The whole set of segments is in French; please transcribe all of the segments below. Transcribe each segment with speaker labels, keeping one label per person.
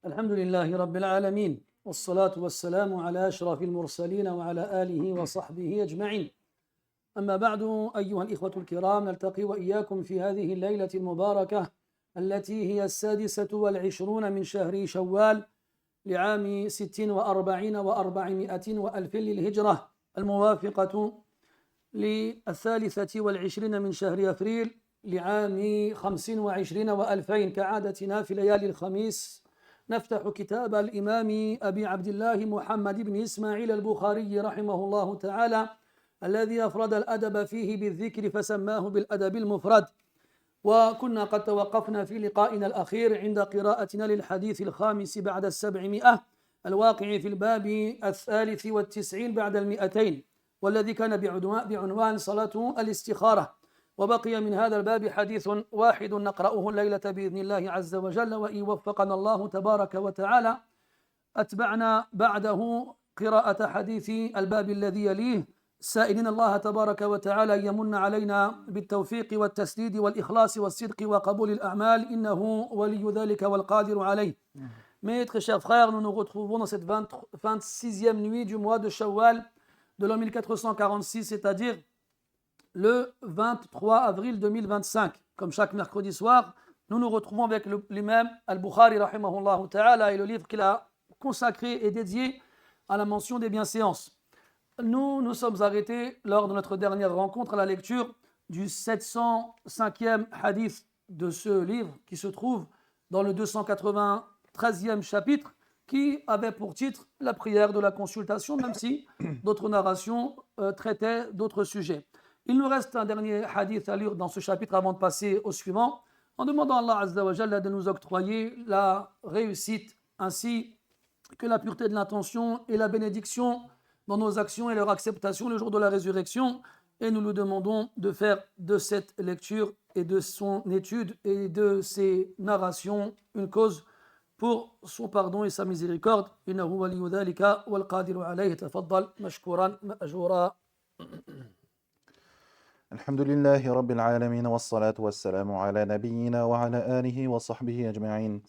Speaker 1: الحمد لله رب العالمين والصلاة والسلام على أشرف المرسلين وعلى آله وصحبه أجمعين. أما بعد أيها الإخوة الكرام، نلتقي وإياكم في هذه الليلة المباركة التي هي 26 من شهر شوال لعام 46 و400 وألف للهجرة، الموافقة ل23 من شهر أفريل لعام 25 و2000. كعادتنا في ليالي الخميس نفتح كتاب الإمام أبي عبد الله محمد بن إسماعيل البخاري رحمه الله تعالى، الذي أفرد الأدب فيه بالذكر فسماه بالأدب المفرد. وكنا قد توقفنا في لقائنا الأخير عند قراءتنا للحديث الخامس بعد 700، الواقع في الباب 93 بعد 200، والذي كان بعنوان صلاة الاستخارة. وبقي من هذا الباب حديث واحد نقرأه الليلة بإذن الله عز وجل، وإن وفقنا الله تبارك وتعالى أتبعنا بعده قراءة حديث الباب الذي يليه، سائلين الله تبارك وتعالى أن يمن علينا بالتوفيق والتسديد والإخلاص والصدق وقبول الأعمال، إنه ولي ذلك والقادر عليه. Mes très chers frères, nous nous retrouvons dans cette 26e nuit du mois de Shawwal de l'an 1446, c'est-à-dire le 23 avril 2025. Comme chaque mercredi soir, nous nous retrouvons avec l'imam al-Bukhari rahimahullah ta'ala et le livre qu'il a consacré et dédié à la mention des bienséances. Nous nous sommes arrêtés lors de notre dernière rencontre à la lecture du 705e hadith de ce livre qui se trouve dans le 293e chapitre, qui avait pour titre la prière de la consultation, même si d'autres narrations traitaient d'autres sujets. Il nous reste un dernier hadith à lire dans ce chapitre avant de passer au suivant, en demandant à Allah Azza wa Jalla de nous octroyer la réussite ainsi que la pureté de l'intention et la bénédiction dans nos actions et leur acceptation le jour de la résurrection. Et nous lui demandons de faire de cette lecture et de son étude et de ses narrations une cause pour son pardon et sa miséricorde. Innahu waliyu dhalika wal qadiru alayhi. Tafaddal mashkouran ma'jura.
Speaker 2: الحمد لله رب العالمين والصلاة والسلام على نبينا وعلى آله وصحبه أجمعين.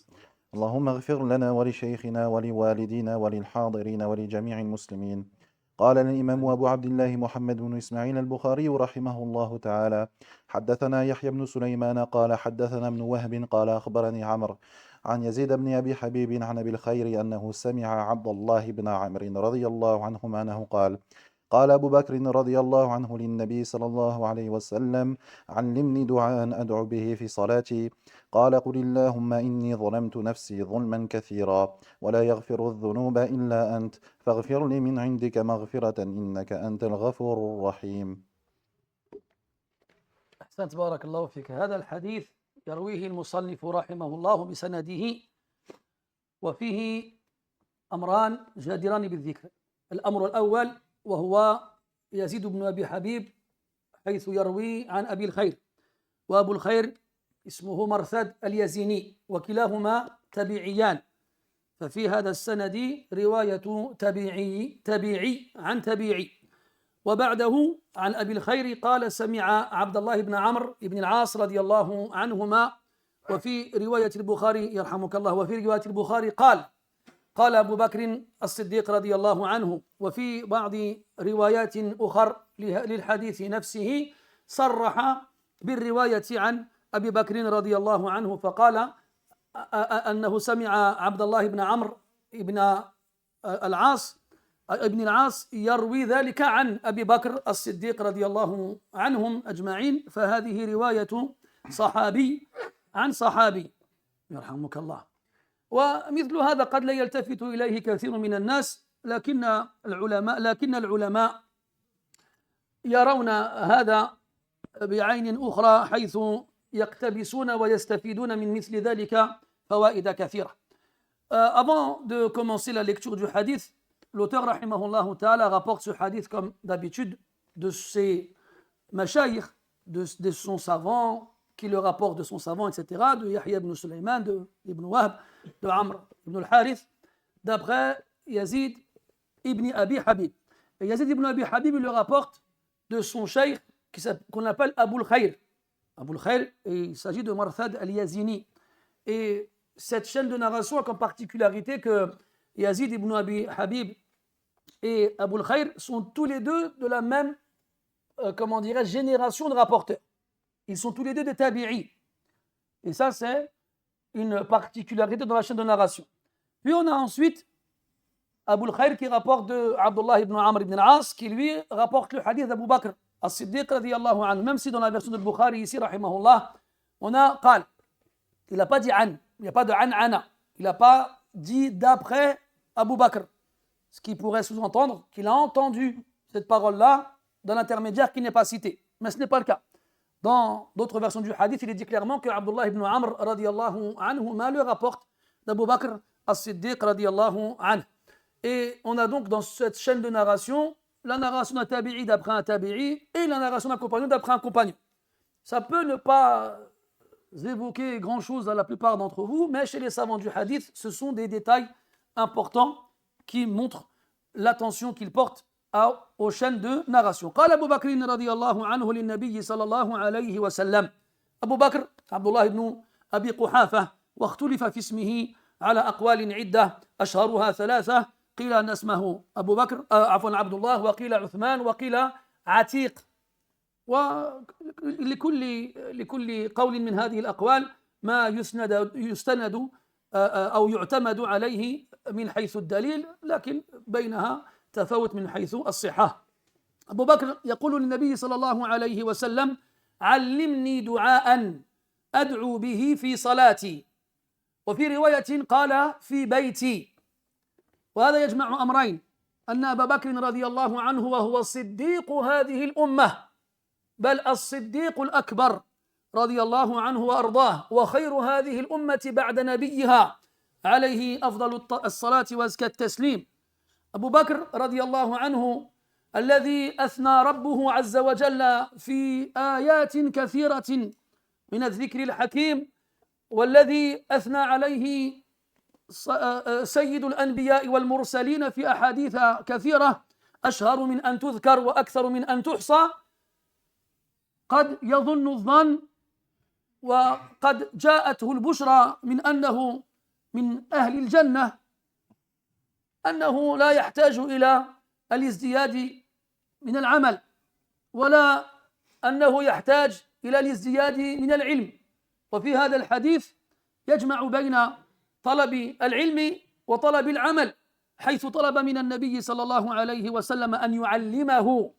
Speaker 2: اللهم اغفر لنا ولشيخنا ولوالدينا وللحاضرين ولجميع المسلمين. قال الإمام أبو عبد الله محمد بن إسماعيل البخاري رحمه الله تعالى: حدثنا يحيى بن سليمان قال حدثنا ابن وهب قال أخبرني عمرو عن يزيد بن أبي حبيب عن أبي الخير أنه سمع عبد الله بن عمرو رضي الله عنهما أنه قال: قال أبو بكر رضي الله عنه للنبي صلى الله عليه وسلم: علمني دعاء أدعو به في صلاتي. قال: قل اللهم إني ظلمت نفسي ظلما كثيرا ولا يغفر الذنوب إلا أنت فاغفر لي من عندك مغفرة إنك أنت الغفور الرحيم.
Speaker 1: أحسنت، بارك الله فيك. هذا الحديث يرويه المصنف رحمه الله بسنده، وفيه أمران جادران بالذكر. الأمر الأول وهو يزيد بن أبي حبيب، حيث يروي عن أبي الخير، وأبو الخير اسمه مرثد اليزيني، وكلاهما تبيعيان. ففي هذا السند رواية تبيعي عن تبيعي. وبعده عن أبي الخير قال: سمع عبد الله بن عمرو بن العاص رضي الله عنهما. وفي رواية البخاري يرحمك الله، وفي رواية البخاري قال أبو بكر الصديق رضي الله عنه. وفي بعض روايات أخر للحديث نفسه صرح بالرواية عن أبي بكر رضي الله عنه، فقال أنه سمع عبد الله بن عمرو بن العاص يروي ذلك عن أبي بكر الصديق رضي الله عنهم أجمعين. فهذه رواية صحابي عن صحابي يرحمك الله. ومثل هذا قد لا يلتفت إليه كثير من الناس، لكن العلماء يرون هذا بعين أخرى، حيث يقتبسون ويستفيدون من مثل ذلك فوائد كثيرة. Avant de commencer la lecture du hadith, l'auteur rahimahullah ta'ala rapporte ce hadith comme d'habitude de ses mashayikh, de son savant, qui le rapporte de son savant, etc., de Yahya ibn Sulaiman, de Ibn Wahb, de Amr ibn al-Harith, d'après Yazid ibn Abi Habib. Et Yazid ibn Abi Habib, il le rapporte de son cheikh qu'on appelle Abu al-Khayr. Abu al-Khayr, il s'agit de Marthad al-Yazini. Et cette chaîne de narration a comme particularité que Yazid ibn Abi Habib et Abul Khair sont tous les deux de la même, génération de rapporteurs. Ils sont tous les deux des tabi'i. Et ça, c'est une particularité dans la chaîne de narration. Puis on a ensuite Abul Khair qui rapporte de Abdullah ibn Amr ibn al-As, qui lui rapporte le hadith d'Abu Bakr as-Siddiq radiyallahu anhu. Même si dans la version de Bukhari ici, rahimahullah, on a qal. Il n'a pas dit an. Il n'y a pas de an-ana. Il n'a pas dit d'après Abu Bakr. Ce qui pourrait sous-entendre qu'il a entendu cette parole-là dans l'intermédiaire qui n'est pas cité. Mais ce n'est pas le cas. Dans d'autres versions du hadith, il est dit clairement que Abdullah ibn Amr radiyallahu anhu le rapporte d'Abu Bakr as-Siddiq radiyallahu anhu. Et on a donc dans cette chaîne de narration la narration d'un tabi'i d'après un tabi'i et la narration d'un compagnon d'après un compagnon. Ça peut ne pas évoquer grand-chose à la plupart d'entre vous, mais chez les savants du hadith, ce sont des détails importants qui montrent l'attention qu'ils portent aux chaînes de narration. قال أبو بكر رضي الله عنه للنبي صلى الله عليه وسلم. أبو بكر عبد الله بن أبي قحافة واختلف في اسمه على أقوال عدة أشهرها ثلاثة قيل أن اسمه أبو بكر عبد الله وقيل عثمان وقيل عتيق ولكل قول من هذه الأقوال ما يستند أو يعتمد عليه من حيث الدليل لكن بينها تفاوت من حيث الصحة. أبو بكر يقول للنبي صلى الله عليه وسلم علمني دعاء أدعو به في صلاتي وفي رواية قال في بيتي. وهذا يجمع أمرين أن أبا بكر رضي الله عنه وهو صديق هذه الأمة بل الصديق الأكبر رضي الله عنه وأرضاه وخير هذه الأمة بعد نبيها عليه أفضل الصلاة وأزكى التسليم. أبو بكر رضي الله عنه الذي أثنى ربه عز وجل في آيات كثيرة من الذكر الحكيم والذي أثنى عليه سيد الأنبياء والمرسلين في أحاديث كثيرة أشهر من أن تذكر وأكثر من أن تحصى قد يظن الظن وقد جاءته البشرى من أنه من أهل الجنة أنه لا يحتاج إلى الازدياد من العمل ولا أنه يحتاج إلى الازدياد من العلم. وفي هذا الحديث يجمع بين طلب العلم وطلب العمل حيث طلب من النبي صلى الله عليه وسلم أن يعلمه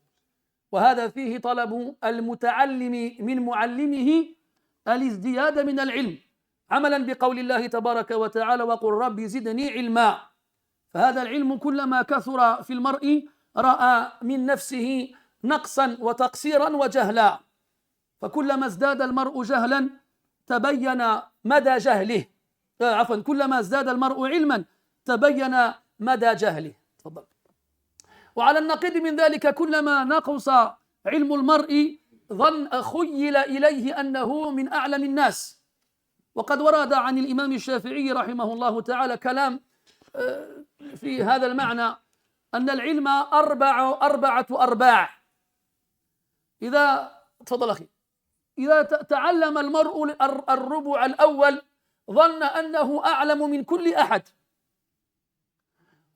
Speaker 1: وهذا فيه طلب المتعلم من معلمه الازدياد من العلم عملا بقول الله تبارك وتعالى وقل رب زدني علما. فهذا العلم كلما كثر في المرء رأى من نفسه نقصا وتقصيرا وجهلا فكلما ازداد المرء جهلا تبين مدى جهله كلما ازداد المرء علما تبين مدى جهله. تفضل. وعلى النقيض من ذلك كلما نقص علم المرء خيل إليه أنه من أعلم الناس. وقد ورد عن الإمام الشافعي رحمه الله تعالى كلام في هذا المعنى أن العلم أربعة أرباع. تفضل أخي. إذا تعلم المرء الربع الأول ظن أنه أعلم من كل أحد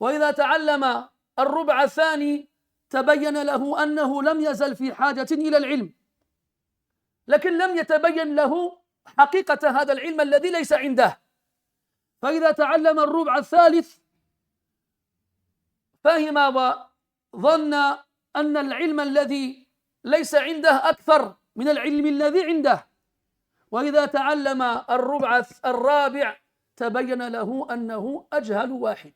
Speaker 1: وإذا تعلم الربع الثاني تبين له أنه لم يزل في حاجة إلى العلم لكن لم يتبين له حقيقة هذا العلم الذي ليس عنده. فإذا تعلم الربع الثالث فهم وظن أن العلم الذي ليس عنده أكثر من العلم الذي عنده وإذا تعلم الربع الرابع تبين له أنه أجهل واحد.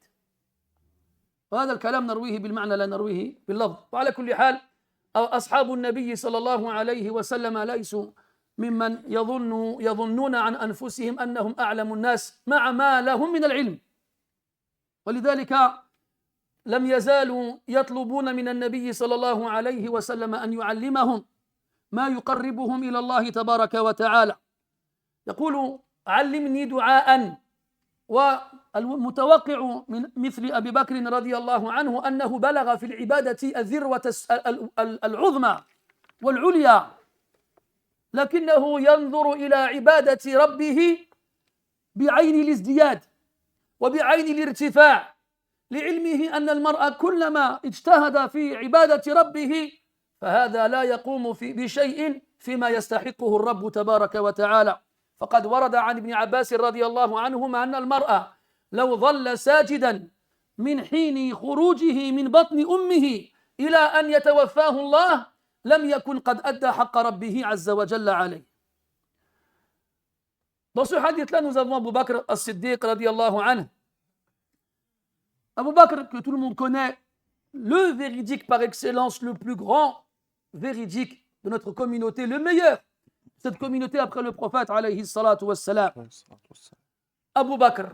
Speaker 1: وهذا الكلام نرويه بالمعنى لا نرويه باللفظ. وعلى كل حال أصحاب النبي صلى الله عليه وسلم ليسوا ممن يظنون عن أنفسهم أنهم أعلم الناس مع ما لهم من العلم ولذلك لم يزالوا يطلبون من النبي صلى الله عليه وسلم أن يعلمهم ما يقربهم إلى الله تبارك وتعالى. يقول علمني دعاء. والمتوقع من مثل أبي بكر رضي الله عنه أنه بلغ في العبادة الذروة العظمى والعليا لكنه ينظر إلى عبادة ربه بعين الازدياد وبعين الارتفاع لعلمه أن المرء كلما اجتهد في عبادة ربه فهذا لا يقوم بشيء فيما يستحقه الرب تبارك وتعالى. فقد ورد عن ابن عباس رضي الله عنهما أن المرء لو ظل ساجدا من حين خروجه من بطن أمه إلى أن يتوفاه الله لم يكن قد أدى حق ربه عز وجل عليه. Dans ce hadith-là, nous avons Abu Bakr as-Siddiq radiallahu anhu. Abu Bakr, que tout le monde connaît, le véridique par excellence, le plus grand véridique de notre communauté, le meilleur. Cette communauté après le prophète alayhi salatu wassalam. Abu Bakr,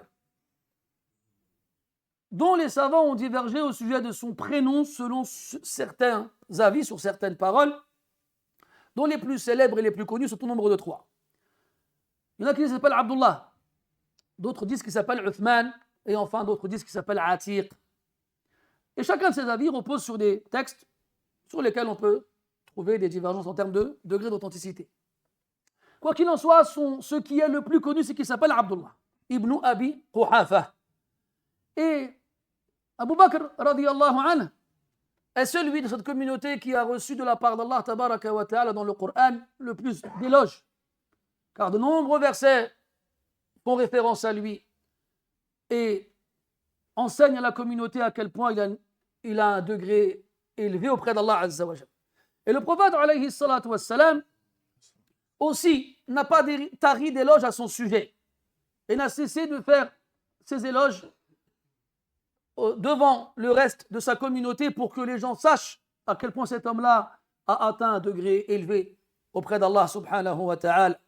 Speaker 1: dont les savants ont divergé au sujet de son prénom selon certains avis sur certaines paroles, dont les plus célèbres et les plus connus sont au nombre de 3. Il y en a qui s'appellent Abdullah, d'autres disent qu'il s'appelle Uthman, et enfin d'autres disent qu'il s'appelle Atiq. Et chacun de ces avis repose sur des textes sur lesquels on peut trouver des divergences en termes de degré d'authenticité. Quoi qu'il en soit, ce qui est le plus connu, c'est qu'il s'appelle Abdullah, ibn Abi Quhafa. Et Abu Bakr, radiyallahu anhu, est celui de cette communauté qui a reçu de la part d'Allah tabaraka wa ta'ala dans le Coran le plus d'éloges. Car de nombreux versets font référence à lui et enseignent à la communauté à quel point il a un degré élevé auprès d'Allah azza wa jalla. Et le prophète alayhi salatu wassalam aussi n'a pas tari d'éloges à son sujet et n'a cessé de faire ses éloges devant le reste de sa communauté pour que les gens sachent à quel point cet homme-là a atteint un degré élevé auprès d'Allah subhanahu wa ta'ala.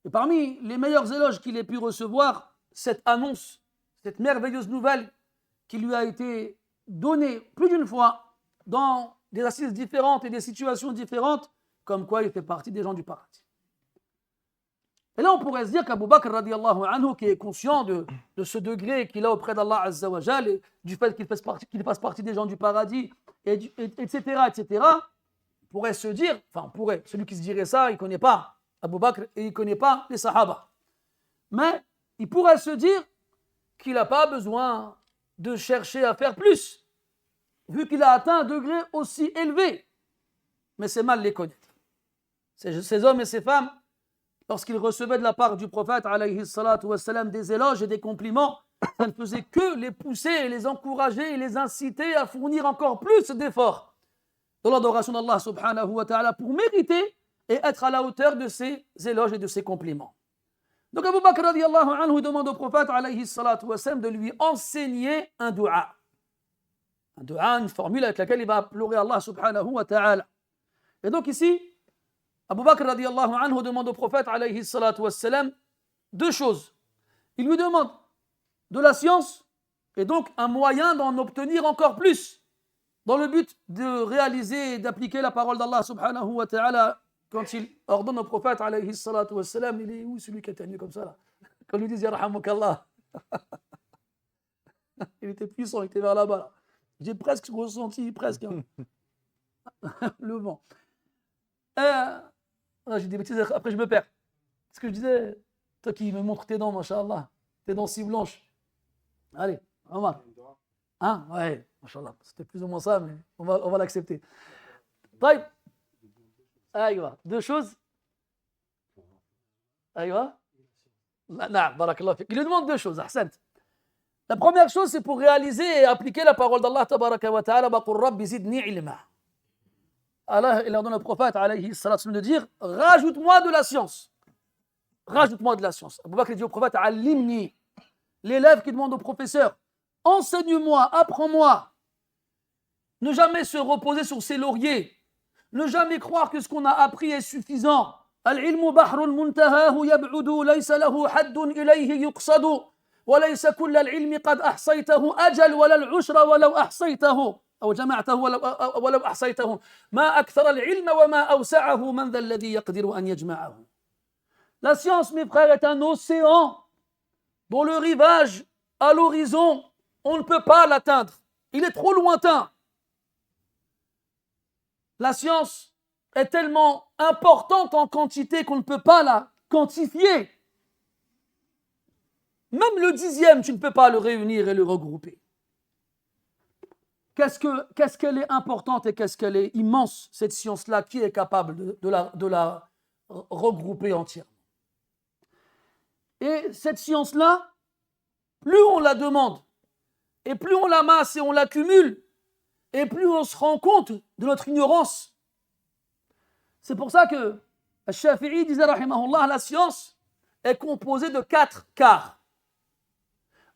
Speaker 1: Et parmi les meilleurs éloges qu'il ait pu recevoir, cette annonce, cette merveilleuse nouvelle qui lui a été donnée plus d'une fois dans des assises différentes et des situations différentes, comme quoi il fait partie des gens du paradis. Et là, on pourrait se dire qu'Abu Bakr, radiallahu anhu, qui est conscient de ce degré qu'il a auprès d'Allah azza wa jal, et du fait qu'il fasse partie des gens du paradis, etc., pourrait se dire, celui qui se dirait ça, il ne connaît pas Abu Bakr et il ne connaît pas les Sahaba. Mais il pourrait se dire qu'il n'a pas besoin de chercher à faire plus, vu qu'il a atteint un degré aussi élevé. Mais c'est mal les connaître. Ces hommes et ces femmes, lorsqu'ils recevaient de la part du prophète alayhi salatu wassalam, des éloges et des compliments, ça ne faisait que les pousser, les encourager et les inciter à fournir encore plus d'efforts dans l'adoration d'Allah subhanahu wa ta'ala pour mériter et être à la hauteur de ces éloges et de ces compliments. Donc Abu Bakr radiallahu anhu demande au prophète alayhi salatu wassalam de lui enseigner un dua. Un dua, une formule avec laquelle il va implorer Allah subhanahu wa ta'ala. Et donc ici, Abu Bakr radiallahu anhu demande au prophète alayhi salatu wassalam 2 choses. Il lui demande de la science et donc un moyen d'en obtenir encore plus dans le but de réaliser et d'appliquer la parole d'Allah subhanahu wa ta'ala. Quand il ordonne au prophète alayhi salatu wassalam, il est où celui qui a tenu comme ça là? Quand il lui dit yarhamukallah. Il était puissant, il était vers là-bas. Là. J'ai presque ressenti le vent. J'ai des bêtises, après je me perds. Ce que je disais, toi qui me montres tes dents, masha'Allah, tes dents si blanches. Allez, Omar. Hein? Ouais, masha'Allah. C'était plus ou moins ça, mais on va l'accepter. Taïb. Aïwa. 2 choses. Aïwa. Barakallah. Il lui demande 2 choses. Ahsant. La première chose, c'est pour réaliser et appliquer la parole d'Allah tabaraka wa ta'ala. Baqur rabbi zidni ilma. Allah, il ordonne au prophète alayhi salatu de dire rajoute-moi de la science. Rajoute-moi de la science. Abu Bakr dit au prophète allimni. L'élève qui demande au professeur enseigne-moi, apprends-moi. Ne jamais se reposer sur ses lauriers. Ne jamais croire que ce qu'on a appris est suffisant. Al-ilmu bahrun muntahahu yab'udu laysa lahu haddun ilayhi yuqsadu wa laysa kull al-ilmi qad ahsaytahu ajal wa al-ushra wa law ahsaytahu أو جمعته ولو أحصيته ما أكثر العلم وما أوسعه من ذا الذي يقدر أن يجمعه. La science, mes frères, est un océan dont le rivage à l'horizon, on ne peut pas l'atteindre. Il est trop lointain. La science est tellement importante en quantité qu'on ne peut pas la quantifier. Même le 10e, tu ne peux pas le réunir et le regrouper. Qu'est-ce qu'elle est importante et qu'est-ce qu'elle est immense, cette science-là, qui est capable de la regrouper entièrement. Et cette science-là, plus on la demande, et plus on l'amasse et on l'accumule, et plus on se rend compte de notre ignorance. C'est pour ça que Al-Shafi'i disait, rahimahullah, la science est composée de 4 quarts.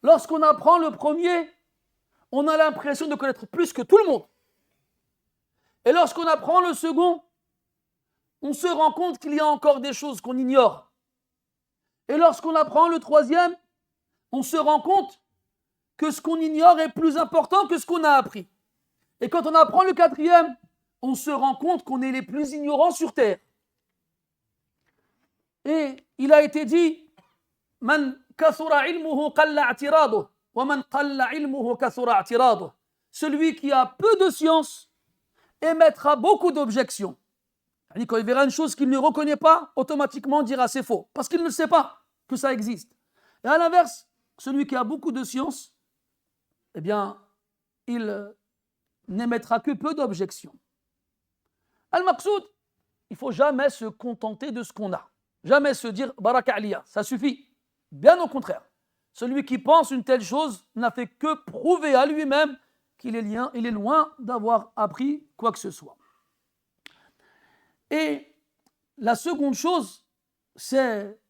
Speaker 1: Lorsqu'on apprend le premier, on a l'impression de connaître plus que tout le monde. Et lorsqu'on apprend le second, on se rend compte qu'il y a encore des choses qu'on ignore. Et lorsqu'on apprend le troisième, on se rend compte que ce qu'on ignore est plus important que ce qu'on a appris. Et quand on apprend le quatrième, on se rend compte qu'on est les plus ignorants sur terre. Et il a été dit, Man kathura ilmuhu qalla i'tiraduh, wa man qalla ilmuhu kathura i'tiraduh. Celui qui a peu de science émettra beaucoup d'objections. Quand il verra une chose qu'il ne reconnaît pas, automatiquement dira c'est faux, parce qu'il ne sait pas que ça existe. Et à l'inverse, celui qui a beaucoup de science, eh bien, il n'émettra que peu d'objections. Al-Maqsoud, il ne faut jamais se contenter de ce qu'on a. Jamais se dire baraka aliya, ça suffit. Bien au contraire. Celui qui pense une telle chose n'a fait que prouver à lui-même qu'il est loin d'avoir appris quoi que ce soit. Et la seconde chose, c'est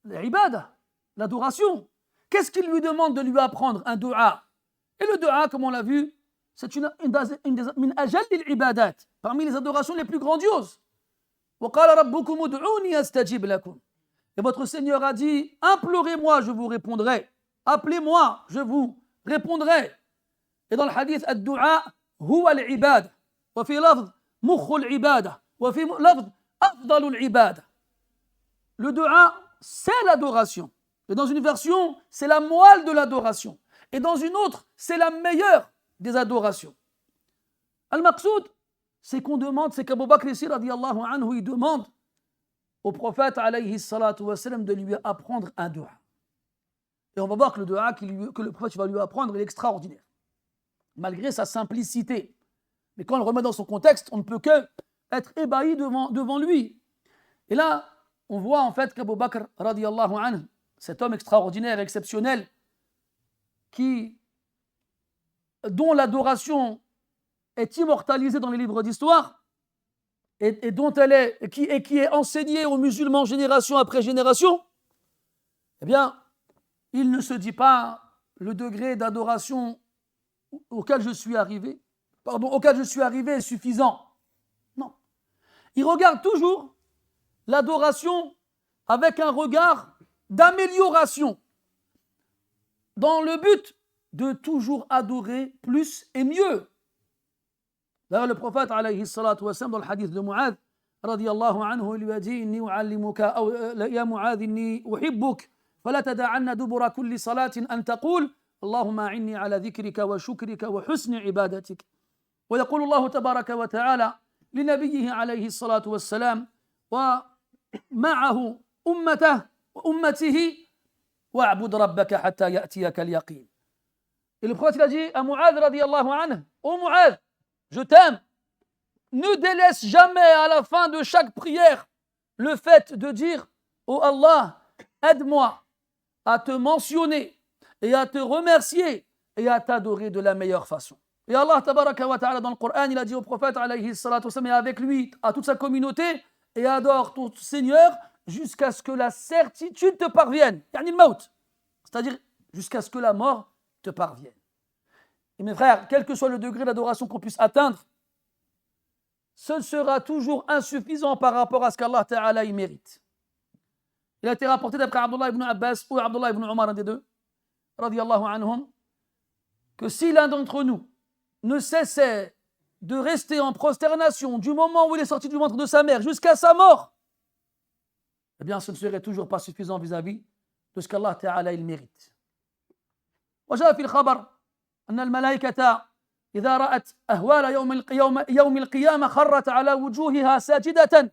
Speaker 1: l'ibada, l'adoration. Qu'est-ce qu'il lui demande de lui apprendre? Un dua. Et le dua, comme on l'a vu, c'est une min ajal al-ibadat, parmi les adorations les plus grandioses. وَقَالَ رَبُّكُمُ ادْعُونِي أَسْتَجِبْ لَكُمْ. Et votre Seigneur a dit, implorez-moi, je vous répondrai. Appelez-moi, je vous répondrai. Et dans le hadith, ad-du'a huwa al-ibad. Wa fi lafz, mukhu al-ibada. Wa fi lafz, afdalu al-ibada. Le dua, c'est l'adoration. Et dans une version, c'est la moelle de l'adoration. Et dans une autre, c'est la meilleure des adorations. Al-Maqsoud, c'est qu'on demande, c'est qu'Abu Bakr ici, radiyallahu anhu, il demande au prophète, alayhi salatu wa salam, de lui apprendre un dua. Et on va voir que le dua que le prophète va lui apprendre est extraordinaire, malgré sa simplicité. Mais quand on le remet dans son contexte, on ne peut que être ébahi devant lui. Et là, on voit en fait qu'Abu Bakr, radiyallahu anhu, cet homme extraordinaire, exceptionnel, dont l'adoration est immortalisée dans les livres d'histoire et qui est enseignée aux musulmans génération après génération, eh bien, il ne se dit pas le degré d'adoration auquel je suis arrivé est suffisant. Non. Il regarde toujours l'adoration avec un regard d'amélioration, dans le but de toujours adorer plus et mieux. D'ailleurs, le prophète, alayhi salatu wa sallam, dans le hadith de Mu'adh, radiyallahu anhu, il lui a dit, Inni u'allimuka, ya Mu'adh, inni uhibbuk, fala tada'anna dubura kulli salatin an taqul, Allahumma a'inni ala dhikrika wa shukrika wa husni ibadatik. ويقول الله تبارك وتعالى لنبيه عليه الصلاة والسلام ومعه أمته واعبد ربك حتى يأتيك اليقين. Et le prophète a dit à Mu'adh radiyallahu anhu, ô Mu'adh, je t'aime, ne délaisse jamais à la fin de chaque prière le fait de dire, ô Allah, aide-moi à te mentionner et à te remercier et à t'adorer de la meilleure façon. Et Allah tabaraka wa ta'ala dans le Coran, il a dit au prophète alayhi salatu wa sallam, et avec lui, à toute sa communauté, et adore ton Seigneur jusqu'à ce que la certitude te parvienne. Yani le maut. C'est-à-dire jusqu'à ce que la mort te parvienne. Et mes frères, quel que soit le degré d'adoration qu'on puisse atteindre, ce sera toujours insuffisant par rapport à ce qu'Allah Ta'ala y mérite. Il a été rapporté d'après Abdullah ibn Abbas ou Abdullah ibn Omar, un des deux, radiyallahu anhum, que si l'un d'entre nous ne cessait de rester en prosternation du moment où il est sorti du ventre de sa mère jusqu'à sa mort, eh bien ce ne serait toujours pas suffisant vis-à-vis de ce qu'Allah Ta'ala il mérite. وجاء في الخبر أن الملائكة إذا رأت أهوال يوم القيامة خرت على وجوهها ساجدة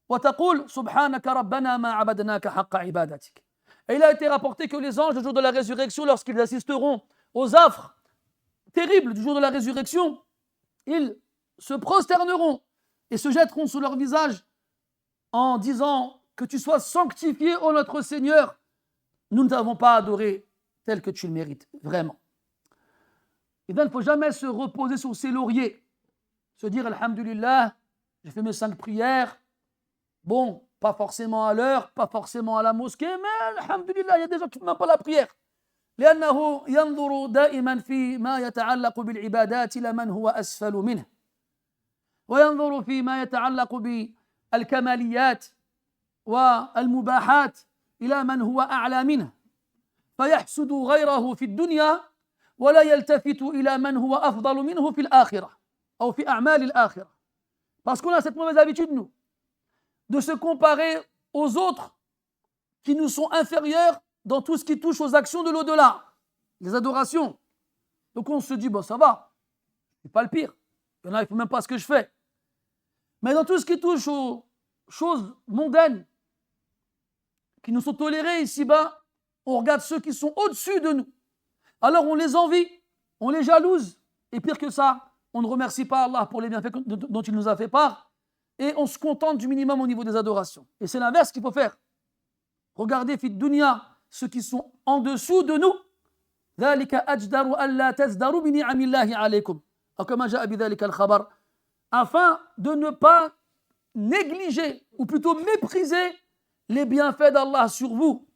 Speaker 1: وتقول سبحانك ربنا ما عبدناك حق عبادتك. Et il a été rapporté que les anges, le jour de la résurrection, lorsqu'ils assisteront aux affres terribles du jour de la résurrection, ils se prosterneront et se jetteront sur leur visage en disant que tu sois sanctifié, ô notre Seigneur, nous ne t'avons pas adoré tel que tu le mérites, vraiment. Et donc, il ne faut jamais se reposer sur ses lauriers, se dire alhamdulillah, j'ai fait mes 5 prières, bon, pas forcément à l'heure, pas forcément à la mosquée, mais alhamdulillah, il y a des gens qui ne font même pas la prière. لأنه ينظر دائما فيما يتعلق بالعبادات إلى من هو أسفل منه وينظر فيما يتعلق بالكماليات والمباحات إلى من هو أعلى منه فيحسد غيره في الدنيا ولا يلتفت إلى من هو أفضل منه في الآخرة أو في أعمال الآخرة. Parce qu'on a cette mauvaise habitude, nous, de se comparer aux autres qui nous sont inférieurs dans tout ce qui touche aux actions de l'au-delà, les adorations. Donc on se dit, bon, ça va, je ne suis pas le pire. Il y en a, il ne faut même pas ce que je fais. Mais dans tout ce qui touche aux choses mondaines qui nous sont tolérées ici-bas, on regarde ceux qui sont au-dessus de nous. Alors on les envie, on les jalouse, et pire que ça, on ne remercie pas Allah pour les bienfaits dont il nous a fait part, et on se contente du minimum au niveau des adorations. Et c'est l'inverse qu'il faut faire. Regardez, fit dunya, ceux qui sont en dessous de nous. Afin de ne pas négliger, ou plutôt mépriser les bienfaits d'Allah sur vous.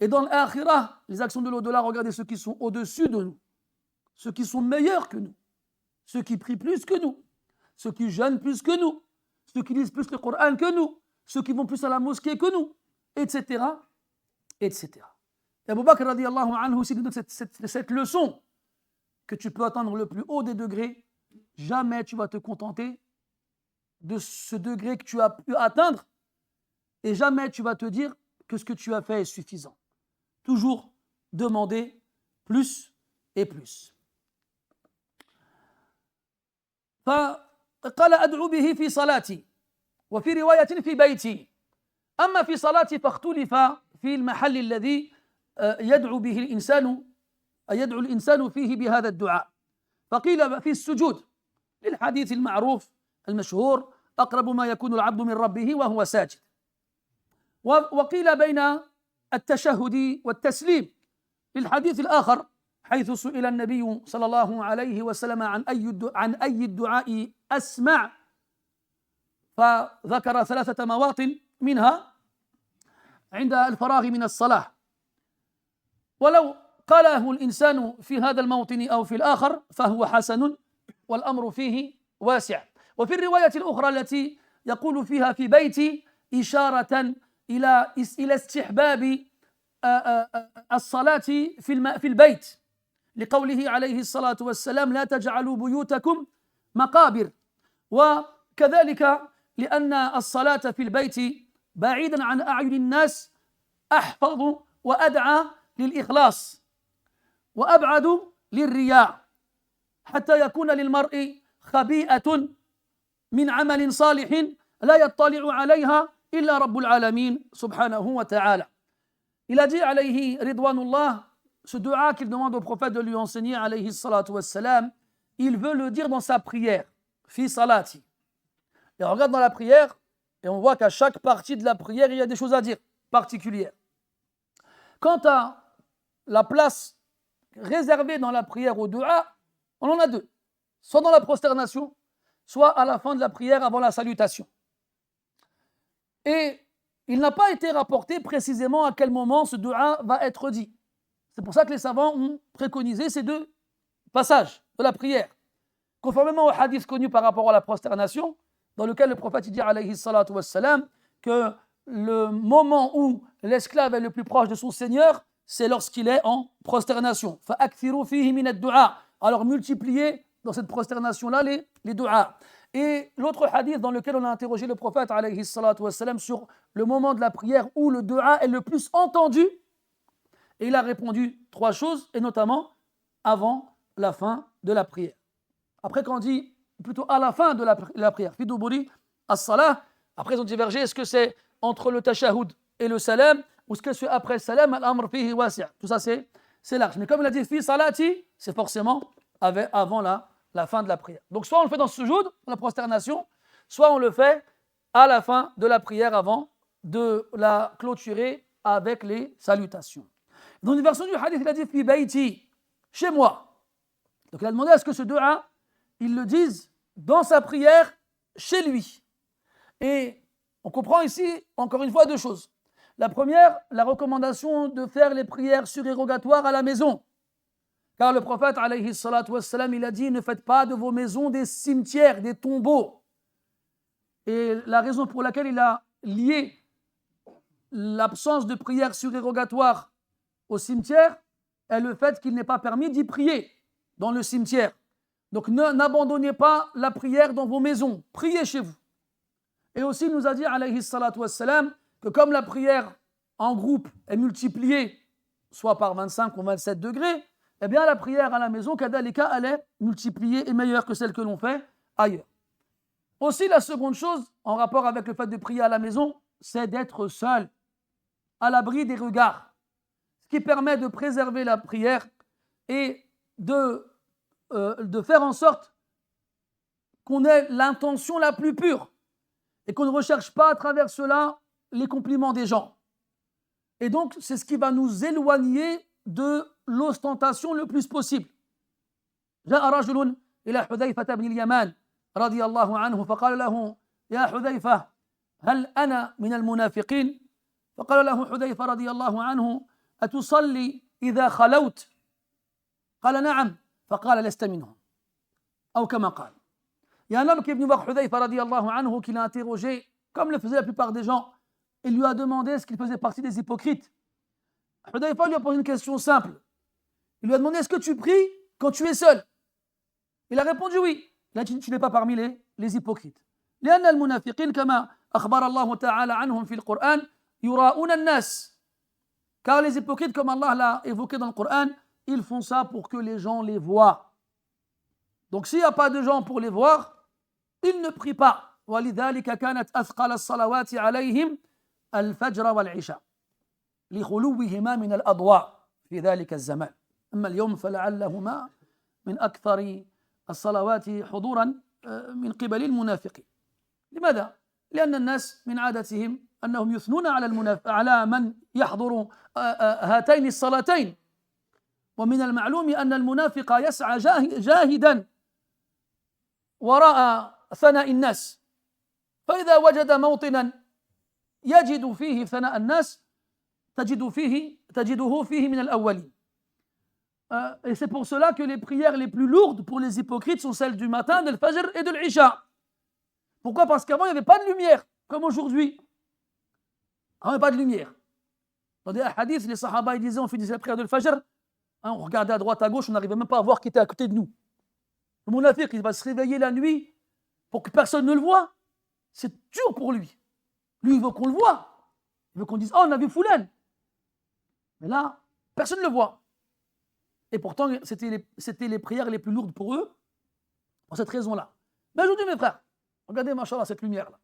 Speaker 1: Et dans l'akhirah, les actions de l'au-delà, regardez ceux qui sont au-dessus de nous, ceux qui sont meilleurs que nous, ceux qui prient plus que nous, ceux qui jeûnent plus que nous, ceux qui lisent plus le Coran que nous, ceux qui vont plus à la mosquée que nous, etc. etc. Et Abu Bakr radiyallahu anhu aussi nous donne cette leçon que tu peux atteindre le plus haut des degrés, jamais tu vas te contenter de ce degré que tu as pu atteindre et jamais tu vas te dire que ce que tu as fait est suffisant. Toujours demander plus et plus. فقال أدعو به في صلاتي وفي رواية في بيتي أما في صلاتي فاختلف في المحل الذي يدعو الإنسان فيه بهذا الدعاء فقيل في السجود للحديث المعروف المشهور أقرب ما يكون العبد من ربه وهو ساجد وقيل بين التشهد والتسليم للحديث الآخر حيث سئل النبي صلى الله عليه وسلم عن أي الدعاء أسمع فذكر 3 مواطن منها عند الفراغ من الصلاة ولو قاله الإنسان في هذا الموطن أو في الآخر فهو حسن والأمر فيه واسع. وفي الرواية الأخرى التي يقول فيها في بيتي إشارة إلى استحباب الصلاة في البيت لقوله عليه الصلاة والسلام لا تجعلوا بيوتكم مقابر وكذلك لأن الصلاة في البيت بعيدا عن أعين الناس أحفظ وأدعى للإخلاص وأبعد للرياء حتى يكون للمرء خبيئة من عمل صالح لا يطلع عليها إلا رب العالمين سبحانه وتعالى. Il a dit alayhi ridwanullah, ce dua qu'il demande au prophète de lui enseigner alayhi salatu wassalam, il veut le dire dans sa prière, fi salati. Et on regarde dans la prière et on voit qu'à chaque partie de la prière, il y a des choses à dire particulières. Quant à la place réservée dans la prière au dua, on en a 2. Soit dans la prosternation, soit à la fin de la prière avant la salutation. Et il n'a pas été rapporté précisément à quel moment ce dua va être dit. C'est pour ça que les savants ont préconisé ces 2 passages de la prière. Conformément au hadith connu par rapport à la prosternation, dans lequel le prophète dit alayhi salatu wassalam que le moment où l'esclave est le plus proche de son Seigneur, c'est lorsqu'il est en prosternation. فَأَكْثِرُوا فِيهِ مِنَ الدُّعَاء. Alors multipliez dans cette prosternation-là les du'as. Et l'autre hadith dans lequel on a interrogé le prophète alayhi salatu wassalam sur le moment de la prière où le dua est le plus entendu, et il a répondu 3 choses, et notamment avant la fin de la prière. Après quand on dit plutôt à la fin de la prière, fi duburi as-salah, après ils ont divergé, est-ce que c'est entre le tashahhud et le salam, ou ce qu'elle fait après salam, al-amr fihi wasi'. Tout ça, c'est large. Mais comme il a dit fi salati, c'est forcément avant la fin de la prière. Donc, soit on le fait dans ce sujoud, dans la prosternation, soit on le fait à la fin de la prière avant de la clôturer avec les salutations. Dans une version du hadith, il a dit fi bayti, chez moi. Donc, il a demandé à ce que ce dua, il le dise dans sa prière chez lui. Et on comprend ici, encore une fois, deux choses. La première, la recommandation de faire les prières surérogatoires à la maison. Car le prophète, alayhi salatu wassalam, il a dit, ne faites pas de vos maisons des cimetières, des tombeaux. Et la raison pour laquelle il a lié l'absence de prière surérogatoire au cimetière est le fait qu'il n'est pas permis d'y prier dans le cimetière. Donc n'abandonnez pas la prière dans vos maisons, priez chez vous. Et aussi il nous a dit, alayhi salatu wassalam, que comme la prière en groupe est multipliée, soit par 25 ou 27 degrés, eh bien la prière à la maison, kadalika, elle est multipliée et meilleure que celle que l'on fait ailleurs. Aussi, la seconde chose, en rapport avec le fait de prier à la maison, c'est d'être seul, à l'abri des regards, ce qui permet de préserver la prière et de faire en sorte qu'on ait l'intention la plus pure et qu'on ne recherche pas à travers cela les compliments des gens. Et donc, c'est ce qui va nous éloigner de l'ostentation le plus possible. جاء رجل إلى حذيفة بن اليمان رضي الله عنه فقال له يا حذيفة هل أنا من المنافقين؟ فقال له حذيفة رضي الله عنه أتصلي إذا خلوت؟ قال نعم. فقال لست منهم أو كما قال. Il y a un homme qui est venu voir Hudayfa radiallahu anhu qui l'a interrogé, comme le faisaient la plupart des gens. Il lui a demandé est-ce qu'il faisait partie des hypocrites. Hudayfa lui a posé une question simple. Il lui a demandé est-ce que tu pries quand tu es seul? Il a répondu oui. Il a dit tu n'es pas parmi les hypocrites. لأن المنافقين كما أخبر الله تعالى عنهم في القرآن يراؤون الناس. Car les hypocrites, comme Allah l'a évoqué dans le Coran, ils font ça pour que les gens les voient. Donc s'il n'y a pas de gens pour les voir, ils ne prient pas. ولذلك كانت أثقل الصلوات عليهم الفجر والعشاء لخلوهما من الأضواء في ذلك الزمان. أما اليوم فلعلهما من أكثر الصلوات حضورا من قبل المنافقين. لماذا؟ لأن الناس من عادتهم أنهم يثنون على من يحضر هاتين الصلاتين. ومن المعلوم أن المنافق يسعى جاهدا وراء ثناء الناس، فإذا وجد موطنا يجد فيه ثناء الناس تجده فيه من الأولين. Et c'est pour cela que les prières les plus lourdes pour les hypocrites sont celles du matin, de l'Fajr et de l'Isha. Pourquoi? Parce qu'avant il n'y avait pas de lumière, comme aujourd'hui. Avant il n'y avait pas de lumière. Dans des hadiths, les Sahaba ils disaient on finissait la prière de l'Fajr, on regardait à droite, à gauche, on n'arrivait même pas à voir qui était à côté de nous. Le munafiq, il va se réveiller la nuit pour que personne ne le voie. C'est dur pour lui. Lui, il veut qu'on le voie. Il veut qu'on dise, oh, on a vu Foulan. Mais là, personne ne le voit. Et pourtant, c'était les prières les plus lourdes pour eux, pour cette raison-là. Mais aujourd'hui, mes frères, regardez, machallah, cette lumière-là.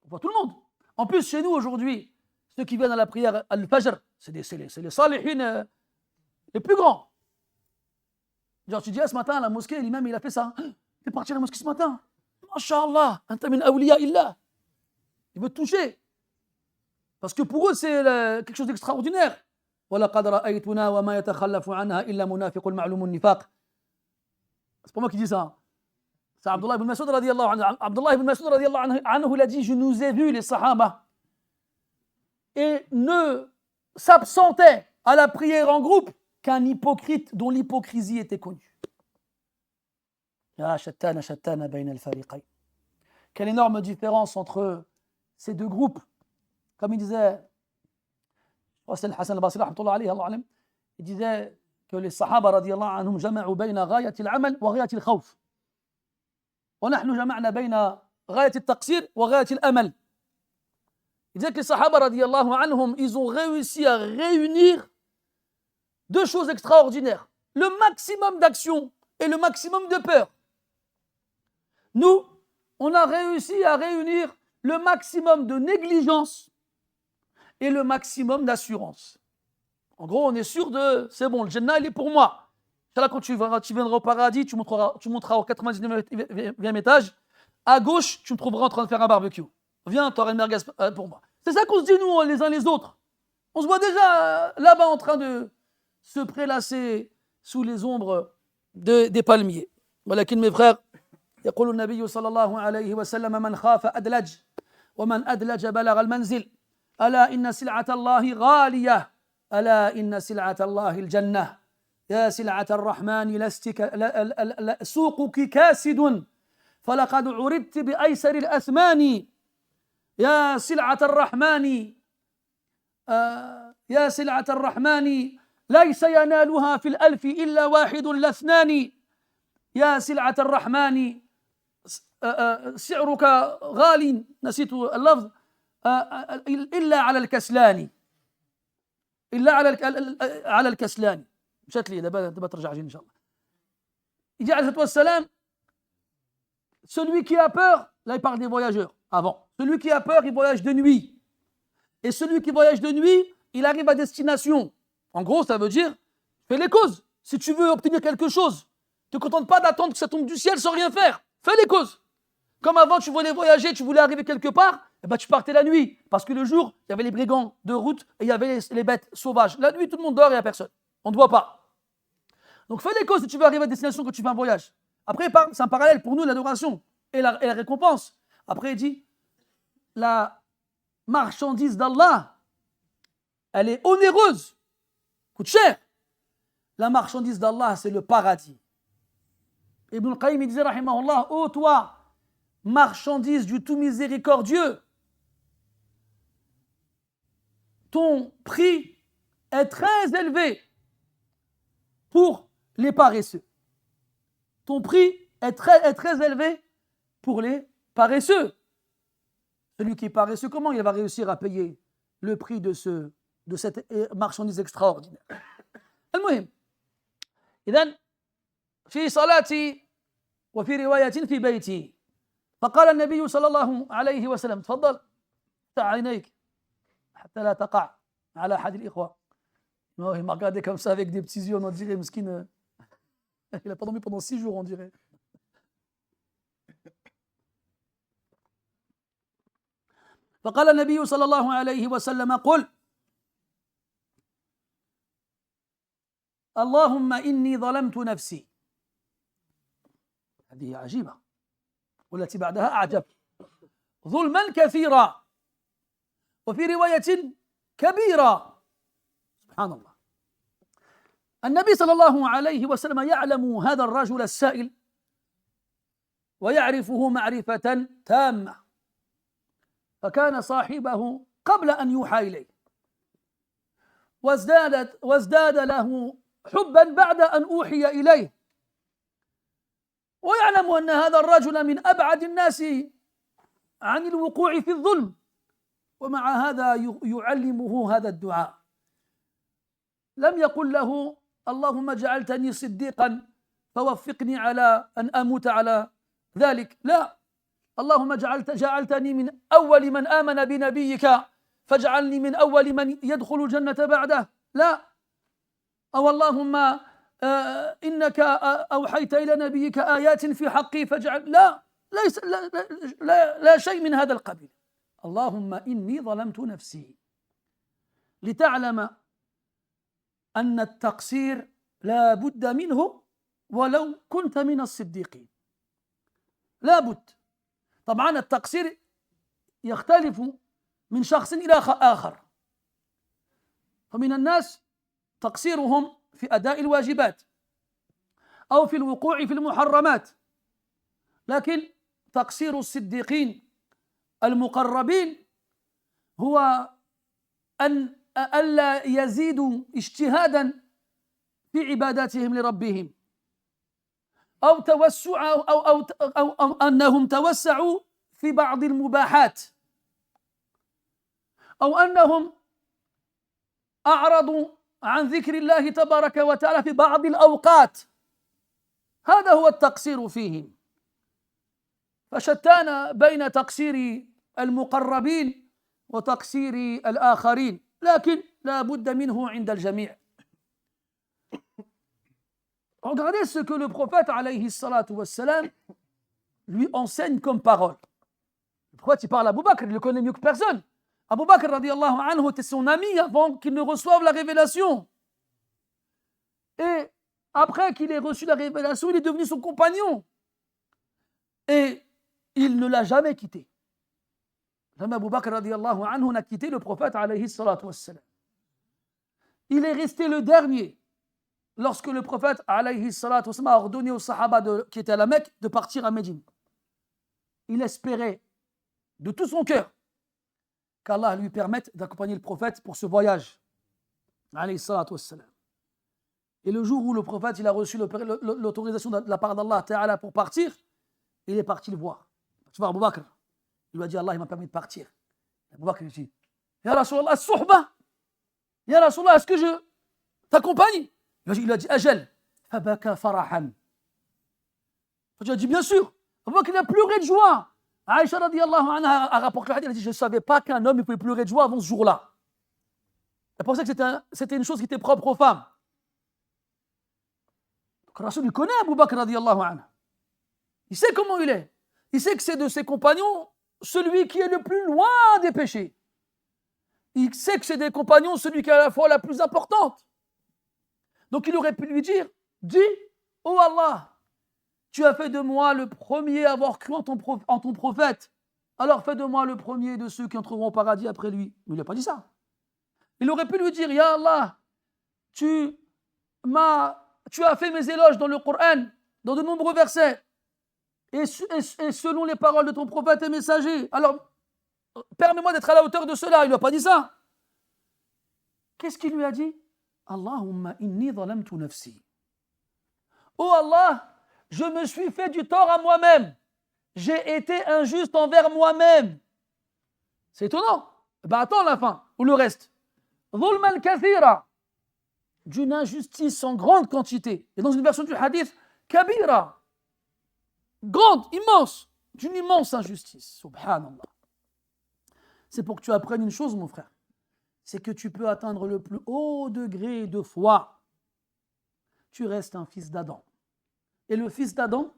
Speaker 1: On voit tout le monde. En plus, chez nous, aujourd'hui, ceux qui viennent à la prière al-Fajr, c'est les salihin les plus grands. Genre, tu dis, ce matin, à la mosquée, l'imam, il a fait ça. Il est parti à la mosquée ce matin. Masha'Allah, anta min awliya illah. Il veut te toucher. Parce que pour eux, c'est quelque chose d'extraordinaire. وَلَقَدْ رَأَيْتُنَا وَمَا يَتَخَلَّفُ عَنْهَا إِلَّا مُنَافِقٌ مَعْلُومٌ النِّفَاقِ. C'est pas moi qui dis ça. C'est Abdullah ibn Mas'ud radiyallahu anhu. Abdullah ibn Mas'ud radiyallahu anhu, il a dit, je nous ai vus, les sahaba, et ne s'absentait à la prière en groupe qu'un hypocrite dont l'hypocrisie était connue. Ya shattana shattana bayna al-fariqayn. Quelle énorme différence entre ces deux groupes. Comme il disait, c'est le Hassan al-Basri rahmatullah alayhi, Allah alam, il disait que les sahaba radiyallahu anhum jama'u bayna ghayati al-amal wa ghayati al-khawf. ونحن جمعنا بين غاية التقصير وغاية الأمل. Il disait que les sahaba radiyallahu anhum, ils ont réussi à réunir deux choses extraordinaires. Le maximum d'action et le maximum de peur. Nous, on a réussi à réunir le maximum de négligence et le maximum d'assurance. En gros, on est sûr de, c'est bon, le Jannah, il est pour moi. Là, quand tu viendras au paradis, tu monteras au 99e étage. À gauche, tu me trouveras en train de faire un barbecue. Viens, tu auras une merguez pour moi. C'est ça qu'on se dit, nous, les uns les autres. On se voit déjà là-bas en train de se prélasser sous les ombres des palmiers. ولكن mes frères, يقول النبي صلى الله عليه وسلم من خاف أدلج ومن أدلج بلغ المنزل ألا إن سلعة الله غالية ألا إن سلعة الله الجنة يا سلعة الرحمن سوقك كاسد فلقد عرضت بأيسر الأثمان يا سلعة الرحمن يا سلعة الرحمن ليس ينالها في الألف إلا واحد لاثنان يا سلعة الرحمن سعرك غال نسيت اللفظ إلا على الكسلان إلا على الكسلان مشات لي دابا ترجع جي إن شاء الله. Il dit عليه الصلاة والسلام celui qui a peur, là il parle des voyageurs avant, celui qui a peur il voyage de nuit et celui qui voyage de nuit il arrive à destination. En gros ça veut dire fais les causes. Si tu veux obtenir quelque chose, ne te contente pas d'attendre que ça tombe du ciel sans rien faire, fais les causes. Comme avant tu voulais voyager, tu voulais arriver quelque part, eh ben, tu partais la nuit parce que le jour il y avait les brigands de route et il y avait les bêtes sauvages. La nuit tout le monde dort et il n'y a personne, on ne te voit pas. Donc fais les causes si tu veux arriver à destination quand tu fais un voyage. Après, c'est un parallèle pour nous, l'adoration et la récompense. Après, il dit, la marchandise d'Allah, elle est onéreuse, coûte cher. La marchandise d'Allah, c'est le paradis. Ibn al-Qayyim, il disait, rahimahullah, ô toi, marchandise du tout miséricordieux, ton prix est très élevé pour les paresseux. Ton prix est très élevé pour les paresseux. Celui qui est paresseux, comment il va réussir à payer le prix de cette marchandise extraordinaire? المهم إذن في صلاتي وفي رواية في بيتي فقال النبي صلى الله عليه وسلم تفضل افتح عينيك حتى لا تقع على أحد الإخوة. Il m'a regardé comme ça avec des petits yeux, on dirait mesquine. Il n'a pas dormi pendant 6 jours, on dirait. فقال النبي صلى الله عليه وسلم قل اللهم إني ظلمت نفسي. هذه عجيبة والتي بعدها أعجب. ظلما كثيرا وفي رواية كبيرة. سبحان الله. النبي صلى الله عليه وسلم يعلم هذا الرجل السائل ويعرفه معرفة تامة فكان صاحبه قبل أن يوحى إليه وازداد له حبا بعد أن أوحي إليه ويعلم أن هذا الرجل من أبعد الناس عن الوقوع في الظلم ومع هذا يعلمه هذا الدعاء. لم يقل له اللهم جعلتني صديقا فوفقني على أن أموت على ذلك، لا، اللهم جعلتني من أول من آمن بنبيك فاجعلني من أول من يدخل الجنة بعده، لا، أو اللهم إنك أوحيت إلى نبيك آيات في حقي فاجعل، لا، ليس لا شيء من هذا القبيل. اللهم إني ظلمت نفسي لتعلم أن التقصير لا بد منه ولو كنت من الصديقين، لا بد. طبعا التقصير يختلف من شخص إلى آخر، فمن الناس تقصيرهم في أداء الواجبات أو في الوقوع في المحرمات، لكن تقصير الصديقين المقربين هو أن ألا يزيدوا اجتهادا في عباداتهم لربهم أو أو أنهم توسعوا في بعض المباحات أو أنهم أعرضوا عن ذكر الله تبارك وتعالى في بعض الأوقات، هذا هو التقصير فيهم. فشتان بين تقصير المقربين وتقصير الآخرين لكن لا بد منه عند الجميع. Regardez ce que le prophète alayhi salatu wassalam lui enseigne comme parole. Le prophète il parle à Abu Bakr, il le connaît mieux que personne. Abu Bakr radiallahu anhu était son ami avant qu'il ne reçoive la révélation. Et après qu'il ait reçu la révélation, il est devenu son compagnon. Et il ne l'a jamais quitté. Jamais Abu Bakr radiallahu anhu n'a quitté le prophète alayhi salatu wassalam. Il est resté le dernier lorsque le prophète alayhi salatu wassalam a ordonné aux sahaba qui étaient à la Mecque de partir à Médine. Il espérait de tout son cœur qu'Allah lui permette d'accompagner le prophète pour ce voyage. Alayhi salatu wassalam. Et le jour où le prophète il a reçu l'autorisation de la part d'Allah Ta'ala pour partir, il est parti le voir. Tu vois, Abu Bakr, il lui a dit Allah il m'a permis de partir. Abu Bakr lui dit Ya Rasulallah, as-suhba. Ya Rasulallah, est-ce que je t'accompagne? Il lui a dit Ajal. Fabaka farahan. Il a dit bien sûr. Abu Bakr il a pleuré de joie. Aïcha radiallahu anha a rapporté le hadith, elle a dit je ne savais pas qu'un homme il pouvait pleurer de joie avant ce jour-là. Elle pensait que c'était une chose qui était propre aux femmes. Donc Rasoul il connaît Abu Bakr radiallahu anha. Il sait comment il est. Il sait que c'est de ses compagnons celui qui est le plus loin des péchés. Il sait que c'est des compagnons celui qui a la foi la plus importante. Donc il aurait pu lui dire, dis, oh Allah, tu as fait de moi le premier à avoir cru en ton prophète. Alors fais de moi le premier de ceux qui entreront au paradis après lui. Mais il n'a pas dit ça. Il aurait pu lui dire, Ya Allah, tu as fait mes éloges dans le Coran, dans de nombreux versets. Et selon les paroles de ton prophète et messager, alors permets-moi d'être à la hauteur de cela. Il ne lui a pas dit ça. Qu'est-ce qu'il lui a dit? Allahumma inni zalamtu nafsi. Oh Allah, je me suis fait du tort à moi-même. J'ai été injuste envers moi-même. C'est étonnant. Ben attends la fin, ou le reste. Zulman kathira. D'une injustice en grande quantité. Et dans une version du hadith, kabira. Grande, immense, d'une immense injustice. Subhanallah. C'est pour que tu apprennes une chose, mon frère. C'est que tu peux atteindre le plus haut degré de foi. Tu restes un fils d'Adam. Et le fils d'Adam,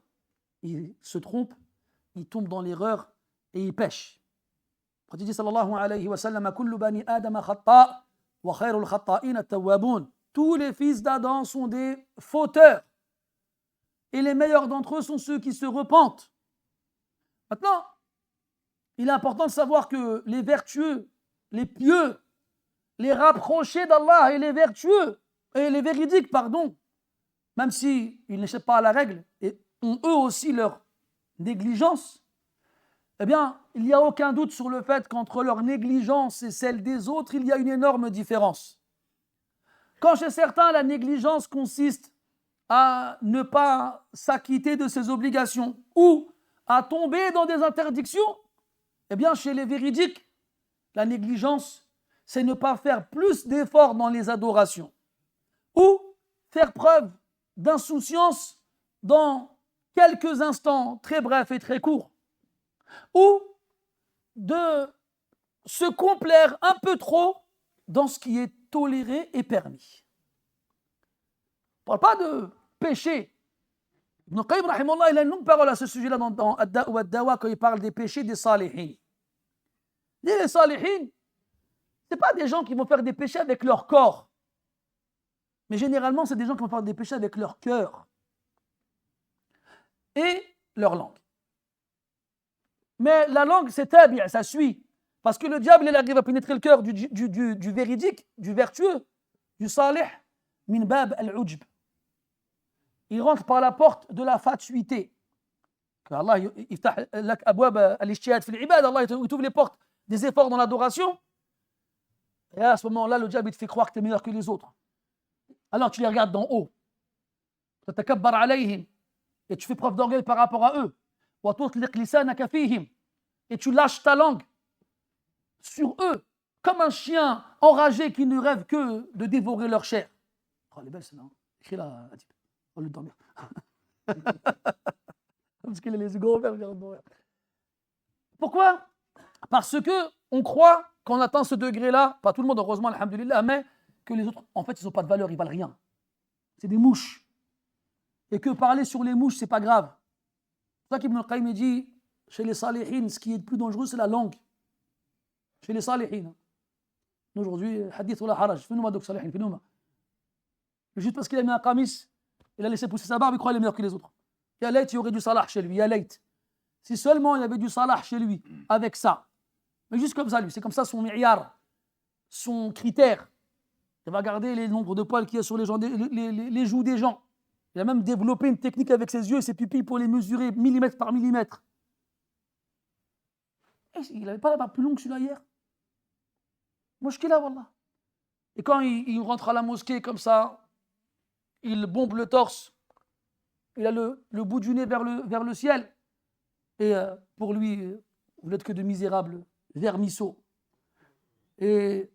Speaker 1: il se trompe, il tombe dans l'erreur et il pêche. Le prophète dit sallallahu alayhi wa sallam, kullu bani adama khata wa khayrul khata'in at-tawwabun. Tous les fils d'Adam sont des fauteurs. Et les meilleurs d'entre eux sont ceux qui se repentent. Maintenant, il est important de savoir que les vertueux, les pieux, les rapprochés d'Allah et les vertueux, et les véridiques, pardon, même s'ils n'échappent pas à la règle, et ont eux aussi leur négligence, eh bien, il n'y a aucun doute sur le fait qu'entre leur négligence et celle des autres, il y a une énorme différence. Quand chez certains, la négligence consiste à ne pas s'acquitter de ses obligations ou à tomber dans des interdictions, eh bien, chez les véridiques, la négligence, c'est ne pas faire plus d'efforts dans les adorations ou faire preuve d'insouciance dans quelques instants très brefs et très courts ou de se complaire un peu trop dans ce qui est toléré et permis. On ne parle pas de péché. Ibn Qayyim, rahimahullah, il a une longue parole à ce sujet-là dans Ad-Da' wa Ad-Dawa quand il parle des péchés des salihin. Les salihin, ce n'est pas des gens qui vont faire des péchés avec leur corps. Mais généralement, c'est des gens qui vont faire des péchés avec leur cœur et leur langue. Mais la langue, c'est tabi', ça suit. Parce que le diable, il arrive à pénétrer le cœur du véridique, du vertueux, du salih, min bab al-ujb. Il rentre par la porte de la fatuité. Allah iftah lak abwab al-ijtihad fil ibad, Allah il t'ouvre les portes des efforts dans l'adoration. Et à ce moment-là, le diable il te fait croire que tu es meilleur que les autres. Alors tu les regardes d'en haut. Tatakabbar alayhim. Et tu fais preuve d'orgueil par rapport à eux. Wa tutliq lisanaka fihim. Et tu lâches ta langue sur eux, comme un chien enragé qui ne rêve que de dévorer leur chair. Oh, elle est belle celle-là. Écris là, Adib. On va lui dormir. Parce qu'il a les yeux gros ouverts. Pourquoi? Parce qu'on croit qu'on atteint ce degré-là, pas tout le monde, heureusement, alhamdoulilah, mais que les autres, en fait, ils n'ont pas de valeur, ils valent rien. C'est des mouches. Et que parler sur les mouches, c'est pas grave. C'est pour ça qu'Ibn al-Qayyim dit, chez les salihin, ce qui est le plus dangereux, c'est la langue. Chez les salihin. Aujourd'hui, hadith ou la haraj, fais-nous donc salihin, fais-nous. Juste parce qu'il a mis un qamis, il a laissé pousser sa barbe, il croit qu'il est meilleur que les autres. Ya layt, il y aurait du salah chez lui, ya layt. Si seulement il y avait du salah chez lui, avec ça. Mais juste comme ça, lui, c'est comme ça son mi'yar, son critère. Il va regarder les nombres de poils qu'il y a sur les joues des gens. Il a même développé une technique avec ses yeux et ses pupilles pour les mesurer millimètre par millimètre. Et il n'avait pas la barbe plus longue que celui-là hier. Moi, je suis là, wallah. Et quand il rentre à la mosquée comme ça, il bombe le torse, il a le bout du nez vers le ciel. Et pour lui, vous n'êtes que de misérables vermisseaux. Et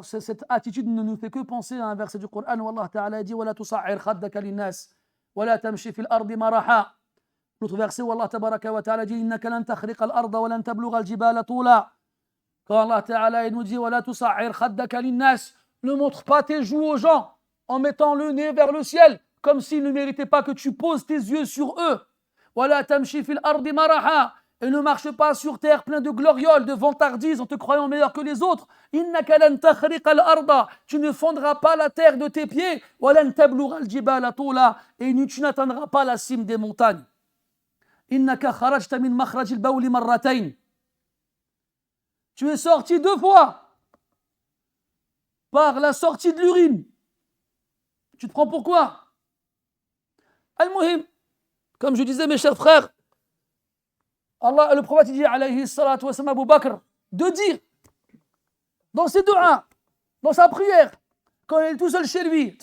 Speaker 1: cette attitude ne nous fait que penser à un verset du Coran où Allah Ta'ala dit وَلَا تُصَعِّرْ خَدَّكَ لِلنَّاسِ وَلَا تَمْشِ فِي الْأَرْضِ مَرَحًا. L'autre verset où Allah Tabaraka wa Ta'ala dit إِنَّكَ لَن تَخْرِقَ الْأَرْضَ وَلَن تَبْلُغَ الْجِبَالَ طُولًا. Quand Allah Ta'ala nous dit وَلَا تُصَعِّرْ خَدَّكَ لِلنَّاسِ, ne montre pas tes joues aux gens en mettant le nez vers le ciel comme s'ils ne méritaient pas que tu poses tes yeux sur eux. وَلَا تَمْشِ فِي الْأَرْضِ مَرَحًا. Et ne marche pas sur terre plein de glorioles, de vantardises en te croyant meilleur que les autres. إِنَّكَ لَن تَخْرِقَ الْأَرْضَ. Tu ne fondras pas la terre de tes pieds. وَلَن تَبْلُغَ الْجِبَالَ طُولًا. Et tu n'atteindras pas la cime des montagnes. إِنَّكَ خَرَجْتَ مِنْ مَخْرَجِ الْبَوْلِ مَرَّتَيْنِ. Tu es sorti 2 fois par la sortie de l'urine. Tu te prends pour quoi? Al-Muhim, comme je disais mes chers frères, Allah, le prophète dit alayhi salatu wa sallam Abu Bakr de dire dans ses du'as, dans sa prière, quand il est tout seul chez lui,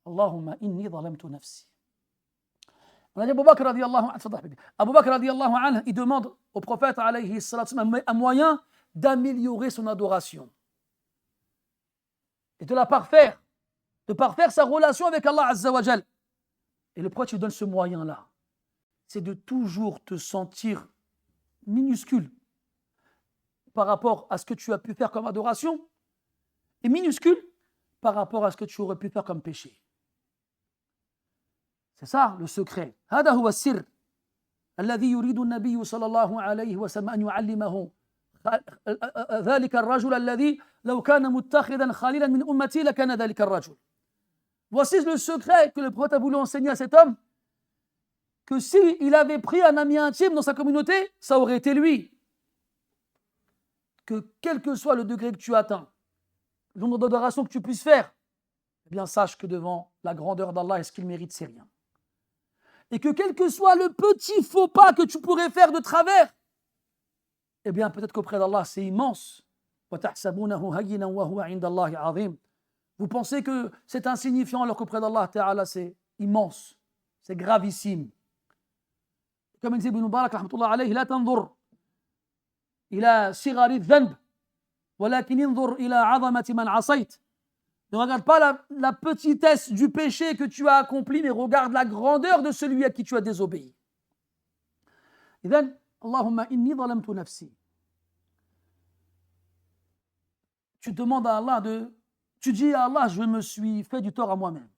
Speaker 1: Allahumma inni zalamtu nafsi. On a dit Abu Bakr radiyallahu anhu, il demande au prophète alayhi salatu wa sallam un moyen d'améliorer son adoration et de parfaire sa relation avec Allah Azza wa Jal. Et le prophète lui donne ce moyen-là. C'est de toujours te sentir minuscule par rapport à ce que tu as pu faire comme adoration et minuscule par rapport à ce que tu aurais pu faire comme péché. C'est ça le secret. هذا هو السر الذي يريد النبي صلى الله عليه وسلم أن يعلمه ذلك الرجل الذي لو كان متخذا خليلا من أمتي لكان ذلك الرجل. Voici le secret que le prophète a voulu enseigner à cet homme, que s'il avait pris un ami intime dans sa communauté, ça aurait été lui. Que quel que soit le degré que tu atteins, le nombre d'adorations que tu puisses faire, eh bien sache que devant la grandeur d'Allah et ce qu'il mérite, c'est rien. Et que quel que soit le petit faux pas que tu pourrais faire de travers, eh bien peut-être qu'auprès d'Allah c'est immense. Vous pensez que c'est insignifiant alors qu'auprès d'Allah Ta'ala c'est immense, c'est gravissime. Comme il dit Ibn Mubarak rahmatullah alayhi, la tanzur ila sigari dhanb walakin inzur ila azamati man asayt. Ne regarde pas la petitesse du péché que tu as accompli, mais regarde la grandeur de celui à qui tu as désobéi. Idhan, Allahumma inni zalamtu nafsi. Tu demandes à Allah tu dis à Allah, je me suis fait du tort à moi-même.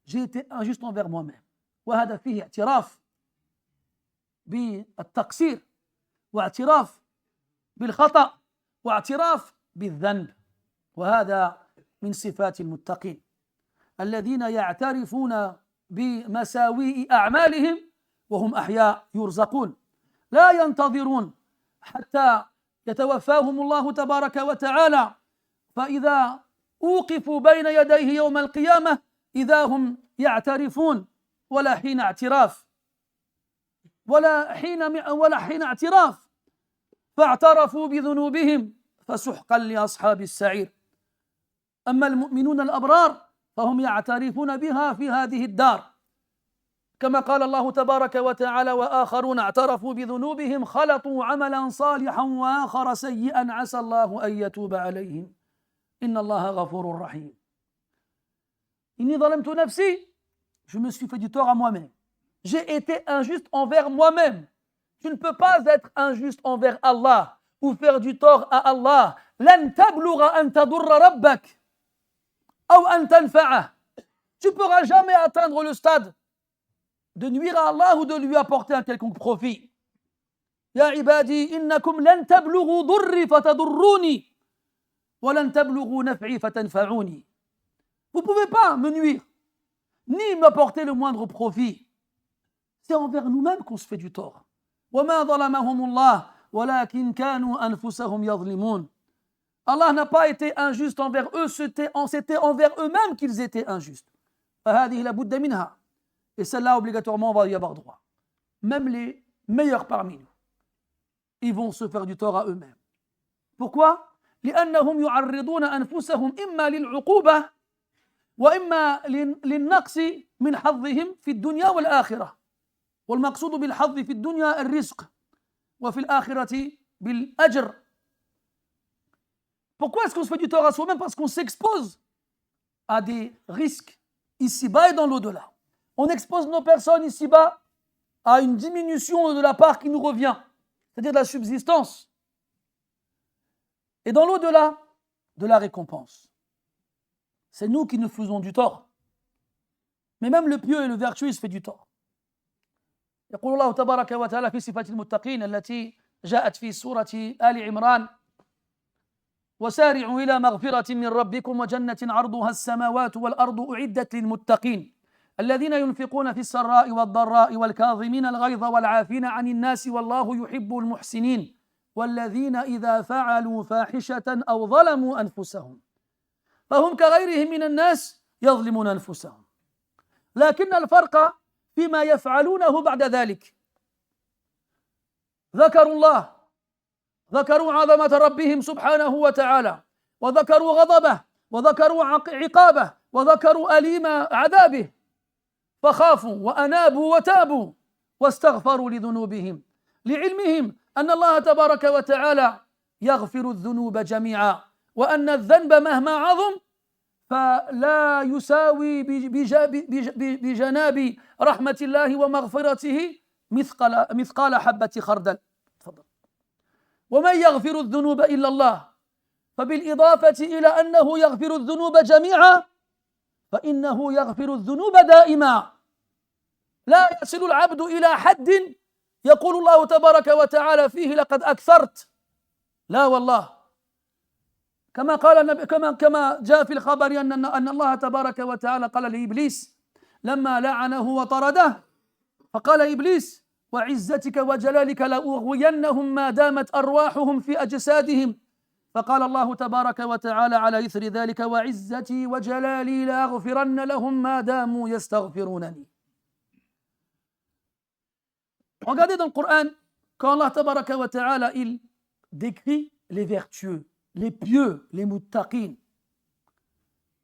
Speaker 1: J'ai été injuste envers moi-même. وهذا فيه اعتراف بالتقصير واعتراف بالخطأ واعتراف بالذنب. وهذا من صفات المتقين الذين يعترفون بمساوئ أعمالهم وهم أحياء يرزقون لا ينتظرون حتى يتوفاهم الله تبارك وتعالى فإذا أوقفوا بين يديه يوم القيامة إذا هم يعترفون ولا حين اعتراف ولا حين اعتراف فاعترفوا بذنوبهم فسحقا لأصحاب السعير. أما المؤمنون الأبرار فهم يعترفون بها في هذه الدار كما قال الله تبارك وتعالى وآخرون اعترفوا بذنوبهم خلطوا عملا صالحا وآخر سيئا عسى الله أن يتوب عليهم إن الله غفور رحيم. إني ظلمت نفسي, je me suis fait du tort à moi-même. J'ai été injuste envers moi-même. tu ne peux pas être injuste envers Allah ou faire du tort à Allah. لن تبلغ أن تضر ربك أو أن تنفعه. Tu ne pourras jamais atteindre le stade de nuire à Allah ou de lui apporter un quelconque profit. يا عبادي إنكم لن تبلغوا ضري فتضروني ولن تبلغوا نفعي فتنفعوني. Vous ne pouvez pas me nuire, ni m'apporter le moindre profit. C'est envers nous-mêmes qu'on se fait du tort. وما ظلمهم الله ولكن كانوا أنفسهم يظلمون. Allah n'a pas été injuste envers eux, c'était envers eux-mêmes qu'ils étaient injustes. فهذه لابد منها. Et celle-là, obligatoirement, on va y avoir droit. Même les meilleurs parmi nous, ils vont se faire du tort à eux-mêmes. Pourquoi? لأنهم يعرضون أنفسهم إما للعقوبة وإما للنقص من حظهم في الدنيا والآخرة. والمقصود بالحظ في الدنيا الرزق وفي الآخرة بالأجر. Pourquoi est-ce qu'on se fait du tort à soi-même? Parce qu'on s'expose à des risques ici-bas et dans l'au-delà. On expose nos personnes ici-bas à une diminution de la part qui nous revient, c'est-à-dire de la subsistance. Et dans l'au-delà, de la récompense. C'est nous qui nous faisons du tort. Mais même le pieux et le vertueux, il se fait du tort. يقول الله تبارك وتعالى في صفات المتقين التي جاءت في سورة آل عمران وسارعوا إلى مغفرة من ربكم وجنة عرضها السماوات والأرض أعدت للمتقين الذين ينفقون في السراء والضراء والكاظمين الغيظ والعافين عن الناس والله يحب المحسنين والذين إذا فعلوا فاحشة أو ظلموا أنفسهم فهم كغيرهم من الناس يظلمون أنفسهم لكن الفرق فيما يفعلونه بعد ذلك. ذكروا الله، ذكروا عظمة ربهم سبحانه وتعالى، وذكروا غضبه، وذكروا عقابه، وذكروا أليم عذابه، فخافوا وأنابوا وتابوا واستغفروا لذنوبهم لعلمهم أن الله تبارك وتعالى يغفر الذنوب جميعا وأن الذنب مهما عظم فلا يساوي بجناب رحمة الله ومغفرته مثقال حبة خردل. ومن يغفر الذنوب إلا الله فبالإضافة إلى أنه يغفر الذنوب جميعا فإنه يغفر الذنوب دائما لا يصل العبد إلى حد يقول الله تبارك وتعالى فيه لقد أكثرت. لا والله، كما جاء في الخبر أن الله تبارك وتعالى قال لإبليس لما لعنه وطرده فقال إبليس وعزتك وجلالك لأغوينهم ما دامت أرواحهم في أجسادهم فقال الله تبارك وتعالى على إثر ذلك وعزتي وجلالي لأغفرن لهم ما داموا يستغفرونني. Regardez dans le Coran, quand Allah tabaraka wa ta'ala il décrit les vertueux, les pieux, les muttaqin.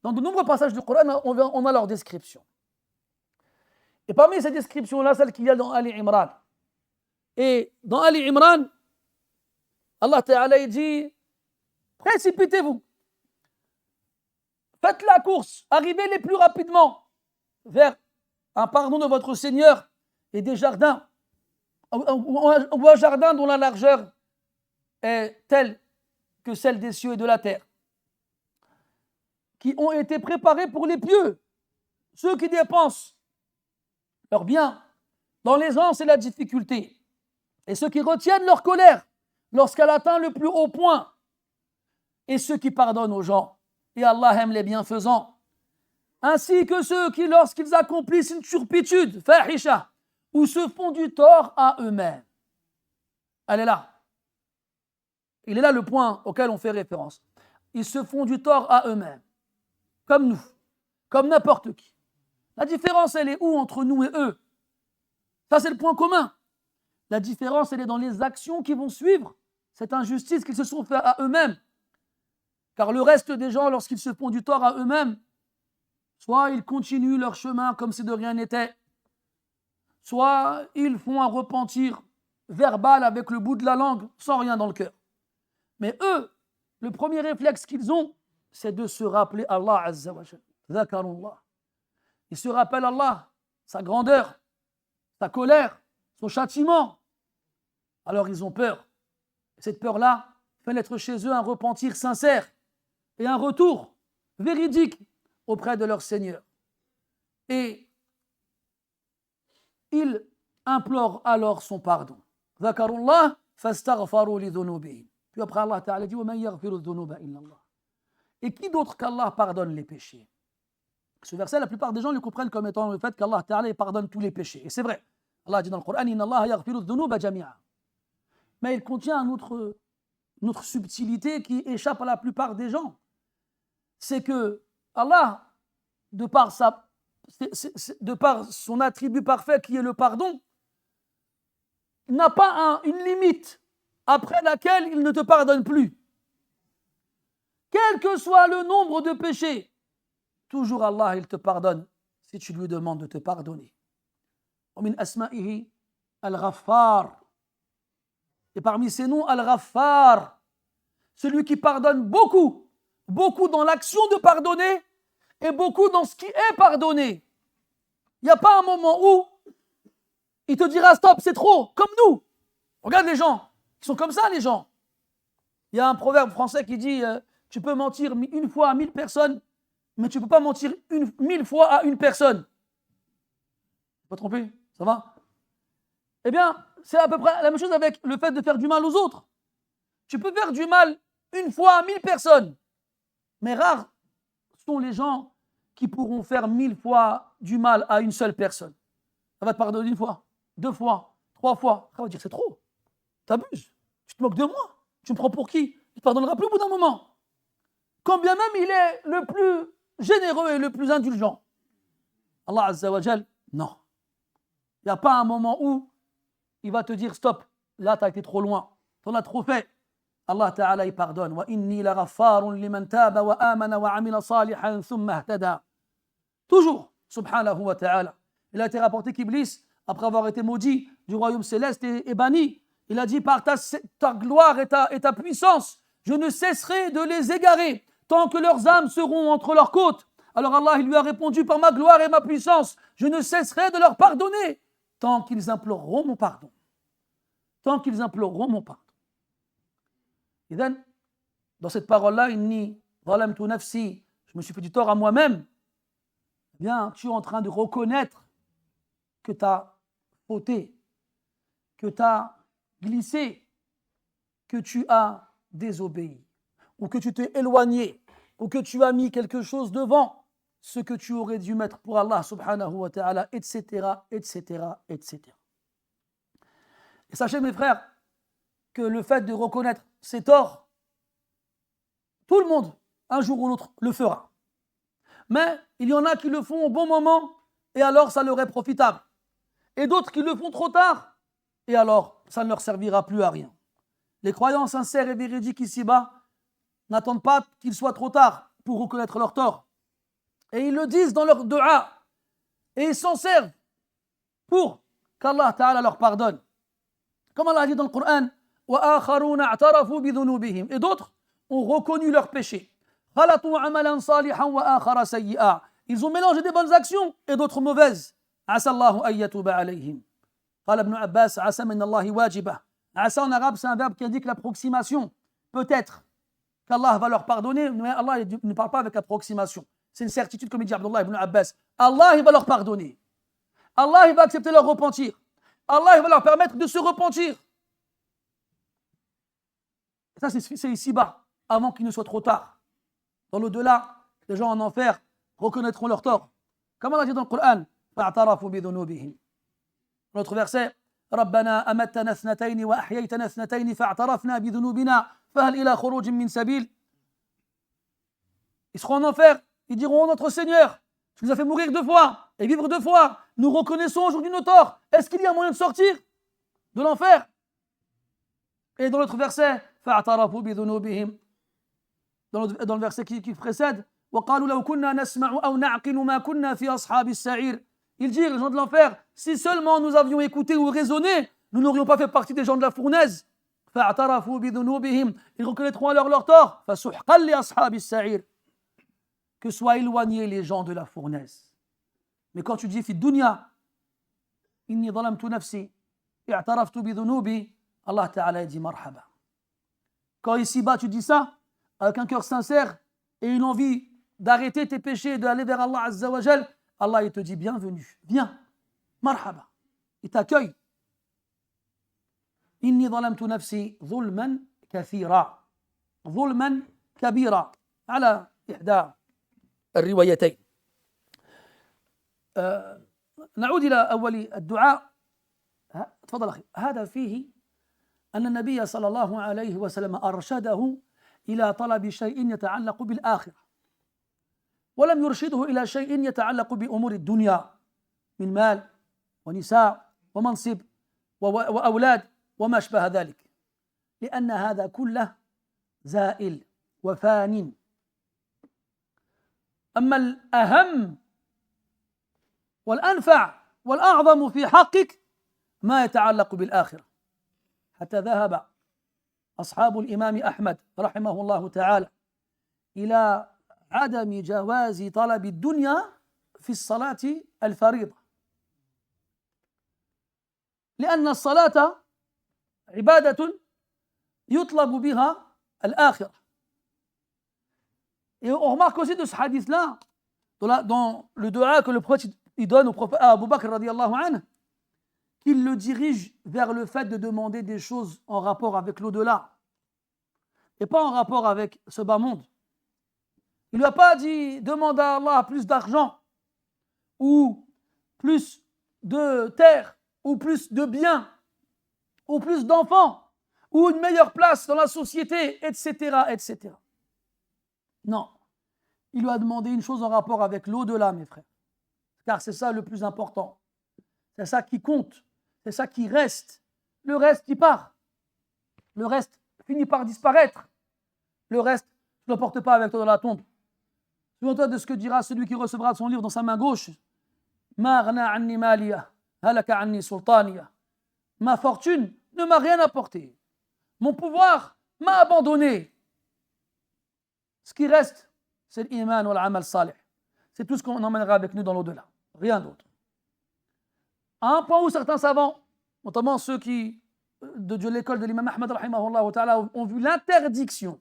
Speaker 1: Dans de nombreux passages du Coran, on a leur description. Et parmi ces descriptions-là, celle qu'il y a dans Ali Imran. Et dans Ali Imran, Allah Ta'ala il dit précipitez-vous, faites la course, arrivez les plus rapidement vers un pardon de votre Seigneur et des jardins, ou un jardin dont la largeur est telle que celle des cieux et de la terre, qui ont été préparés pour les pieux, ceux qui dépensent leurs biens dans l'aisance et la difficulté, et ceux qui retiennent leur colère lorsqu'elle atteint le plus haut point, et ceux qui pardonnent aux gens, et Allah aime les bienfaisants, ainsi que ceux qui, lorsqu'ils accomplissent une turpitude, fahisha, ou se font du tort à eux-mêmes. Elle est là. Il est là le point auquel on fait référence. Ils se font du tort à eux-mêmes, comme nous, comme n'importe qui. La différence, elle est où entre nous et eux? Ça, c'est le point commun. La différence, elle est dans les actions qui vont suivre cette injustice qu'ils se sont fait à eux-mêmes. Car le reste des gens, lorsqu'ils se font du tort à eux-mêmes, soit ils continuent leur chemin comme si de rien n'était, soit ils font un repentir verbal avec le bout de la langue, sans rien dans le cœur. Mais eux, le premier réflexe qu'ils ont, c'est de se rappeler Allah Azza wa Jalla. Zakarullah. Ils se rappellent Allah, sa grandeur, sa colère, son châtiment. Alors ils ont peur. Cette peur-là fait naître chez eux un repentir sincère et un retour véridique auprès de leur Seigneur. Et ils implorent alors son pardon. Zakarullah fastaghfaru li dhunubihim. Puis après Allah Ta'ala dit wa man yaghfiru dhunuba illa Allah. Et qui d'autre qu'Allah pardonne les péchés? Ce verset, la plupart des gens le comprennent comme étant le fait qu'Allah Ta'ala pardonne tous les péchés. Et c'est vrai. Allah dit dans le Coran inna Allah yaghfiru dhunuba jami'a. Mais il contient une autre subtilité qui échappe à la plupart des gens. C'est que Allah, de par son attribut parfait qui est le pardon, n'a pas une limite après laquelle il ne te pardonne plus. Quel que soit le nombre de péchés, toujours Allah, il te pardonne si tu lui demandes de te pardonner. ومن أسمائه الغفار. Et parmi ses noms, Al-Ghaffar, celui qui pardonne beaucoup, beaucoup dans l'action de pardonner et beaucoup dans ce qui est pardonné. Il n'y a pas un moment où il te dira stop, c'est trop, comme nous. Regarde les gens, ils sont comme ça les gens. Il y a un proverbe français qui dit tu peux mentir une fois à 1000 personnes, mais tu ne peux pas mentir 1000 fois à une personne. Pas trompé, ça va? Eh bien, c'est à peu près la même chose avec le fait de faire du mal aux autres. Tu peux faire du mal une fois à 1000 personnes, mais rares sont les gens qui pourront faire 1000 fois du mal à une seule personne. Ça va te pardonner une fois, 2 fois, 3 fois. Ça va dire c'est trop. T'abuses. Tu te moques de moi. Tu me prends pour qui? Il ne te pardonnera plus au bout d'un moment. Quand bien même il est le plus généreux et le plus indulgent. Allah Azza wa Jal, non. Il n'y a pas un moment où il va te dire stop, là tu as été trop loin, tu en as trop fait. Allah Ta'ala il pardonne. Wa inni la ghaffarun liman taba wa amana wa amila salihan thumma ihtada. Toujours, subhanahu wa ta'ala. Il a été rapporté qu'Iblis, après avoir été maudit du royaume céleste et banni, il a dit par ta gloire et ta puissance, je ne cesserai de les égarer tant que leurs âmes seront entre leurs côtes. Alors Allah il lui a répondu par ma gloire et ma puissance, je ne cesserai de leur pardonner tant qu'ils imploreront mon pardon. Tant qu'ils imploreront mon pardon. Et then, dans cette parole-là, inni zalamtu nafsi, je me suis fait du tort à moi-même. Eh bien, tu es en train de reconnaître que tu as fauté, que tu as glissé, que tu as désobéi, ou que tu t'es éloigné, ou que tu as mis quelque chose devant ce que tu aurais dû mettre pour Allah subhanahu wa ta'ala, etc., etc., etc. Et sachez mes frères, que le fait de reconnaître ses torts, tout le monde, un jour ou l'autre, le fera. Mais il y en a qui le font au bon moment, et alors ça leur est profitable. Et d'autres qui le font trop tard, et alors ça ne leur servira plus à rien. Les croyants sincères et véridiques ici-bas n'attendent pas qu'il soit trop tard pour reconnaître leurs torts. Et ils le disent dans leur dua, et ils s'en servent pour qu'Allah Ta'ala leur pardonne. Comme Allah dit dans le Coran, et d'autres ont reconnu leurs péchés. Ils ont mélangé des bonnes actions et d'autres mauvaises. Ibn Abbas, asa min Allahi wajibah. Asa en arabe, c'est un verbe qui indique l'approximation. Peut-être qu'Allah va leur pardonner, mais Allah ne parle pas avec approximation. C'est une certitude, comme il dit Abdullah ibn Abbas. Allah, il va leur pardonner. Allah, il va accepter leur repentir. Allah, il va leur permettre de se repentir. Ça, c'est ici-bas, avant qu'il ne soit trop tard. Dans l'au-delà, les gens en enfer reconnaîtront leur tort. Comme Allah dit dans le Coran, فَاعْتَرَفُوا بِذُنُوبِهِمْ. Notre verset, رَبَّنَا أَمَتَّنَا اثْنَتَيْنِ وَأَحْيَيْتَنَا اثْنَتَيْنِ فَاعْتَرَفْنَا بِذُنُوبِنَا فَهَلْ إِلَى خُرُوجٍ مِّن سَبِيلٍ. Ils seront en enfer, ils diront, notre Seigneur, tu nous as fait mourir 2 fois et vivre 2 fois. Nous reconnaissons aujourd'hui nos torts. Est-ce qu'il y a moyen de sortir de l'enfer? Et dans l'autre verset, فَاعْتَرَفُوا بِذُنُوبِهِمْ. Dans le verset qui précède, وَقَالُوا لَوْ كُنَّا نَسْمَعُ أَوْ نَعْقِلُ مَا كُنَّا فِي أَصْحَابِ السَّعِيرِ. Ils disent, les gens de l'enfer, si seulement nous avions écouté ou raisonné, nous n'aurions pas fait partie des gens de la fournaise. فَاعْتَرَفُوا بِذُنُوبِهِمْ. Ils reconnaîtront alors leur tort. فَسُحْقًا لِأَصْحَابِ السَّعِيرِ. Que soient éloignés les gens de la fournaise. Mais quand tu dis fi dunya, inni zalamtu nafsi, i'taraftu bi dhunubi, Allah Ta'ala dit marhaba. Quand ici-bas tu dis ça, avec un cœur sincère et une envie d'arrêter tes péchés et d'aller vers Allah Azza wa Jal, Allah il te dit bienvenue, viens, marhaba. Il t'accueille. Inni zalamtu nafsi zulman kathira, zulman kabira, ala ihda الروايتين. نعود إلى أول الدعاء. تفضل أخي. هذا فيه أن النبي صلى الله عليه وسلم أرشده إلى طلب شيء يتعلق بالآخرة، ولم يرشده إلى شيء يتعلق بأمور الدنيا من مال ونساء ومنصب وأولاد وما أشبه ذلك، لأن هذا كله زائل وفان. أما الأهم والأنفع والأعظم في حقك ما يتعلق بالآخرة. حتى ذهب أصحاب الإمام أحمد رحمه الله تعالى إلى عدم جواز طلب الدنيا في الصلاة الفريضة، لأن الصلاة عبادة يطلب بها الآخرة. Et on remarque aussi de ce hadith-là, dans le dua que le prophète il donne au prophète Abu Bakr radiyallahu anhu, qu'il le dirige vers le fait de demander des choses en rapport avec l'au-delà et pas en rapport avec ce bas monde. Il ne lui a pas dit demande à Allah plus d'argent ou plus de terre ou plus de biens ou plus d'enfants ou une meilleure place dans la société, etc., etc. Non, il lui a demandé une chose en rapport avec l'au-delà, mes frères, car c'est ça le plus important, c'est ça qui compte, c'est ça qui reste. Le reste qui part, le reste finit par disparaître, le reste ne le porte pas avec toi dans la tombe. Souviens-toi de ce que dira celui qui recevra son livre dans sa main gauche. Ma ghna anni maliya, halaka anni sultaniya. Ma fortune ne m'a rien apporté, mon pouvoir m'a abandonné. Ce qui reste, c'est l'iman ou l'amal salih. C'est tout ce qu'on emmènera avec nous dans l'au-delà. Rien d'autre. À un point où certains savants, notamment ceux qui, de l'école de l'imam Ahmad rahimahullah ta'ala, ont vu l'interdiction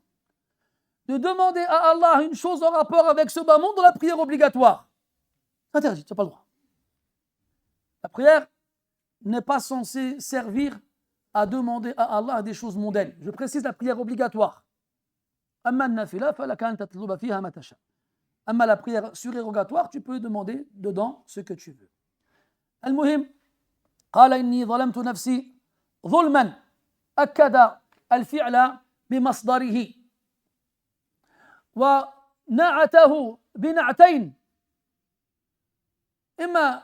Speaker 1: de demander à Allah une chose en rapport avec ce bas monde dans la prière obligatoire. C'est interdit, tu n'as pas le droit. La prière n'est pas censée servir à demander à Allah des choses mondaines. Je précise la prière obligatoire. Amma an-nafila falaka an tatluba fiha ma tasha. Amma la prière surérogatoire, tu peux demander dedans ce que tu veux. Al-muhim, قال إني ظلمت نفسي ظلما أكد الفعل بمصدره ونعته بنعتين، إما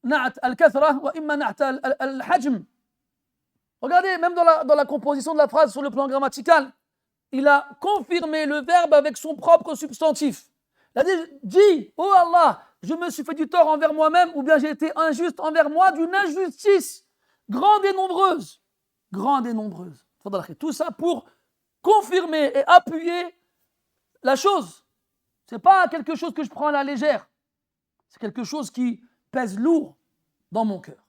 Speaker 1: نعت الكثرة وإما نعت الحجم. Regardez, même dans la composition de la phrase sur le plan grammatical, il a confirmé le verbe avec son propre substantif. Il a dit, oh Allah, je me suis fait du tort envers moi-même ou bien j'ai été injuste envers moi d'une injustice grande et nombreuse. Grande et nombreuse. Tout ça pour confirmer et appuyer la chose. Ce n'est pas quelque chose que je prends à la légère. C'est quelque chose qui pèse lourd dans mon cœur.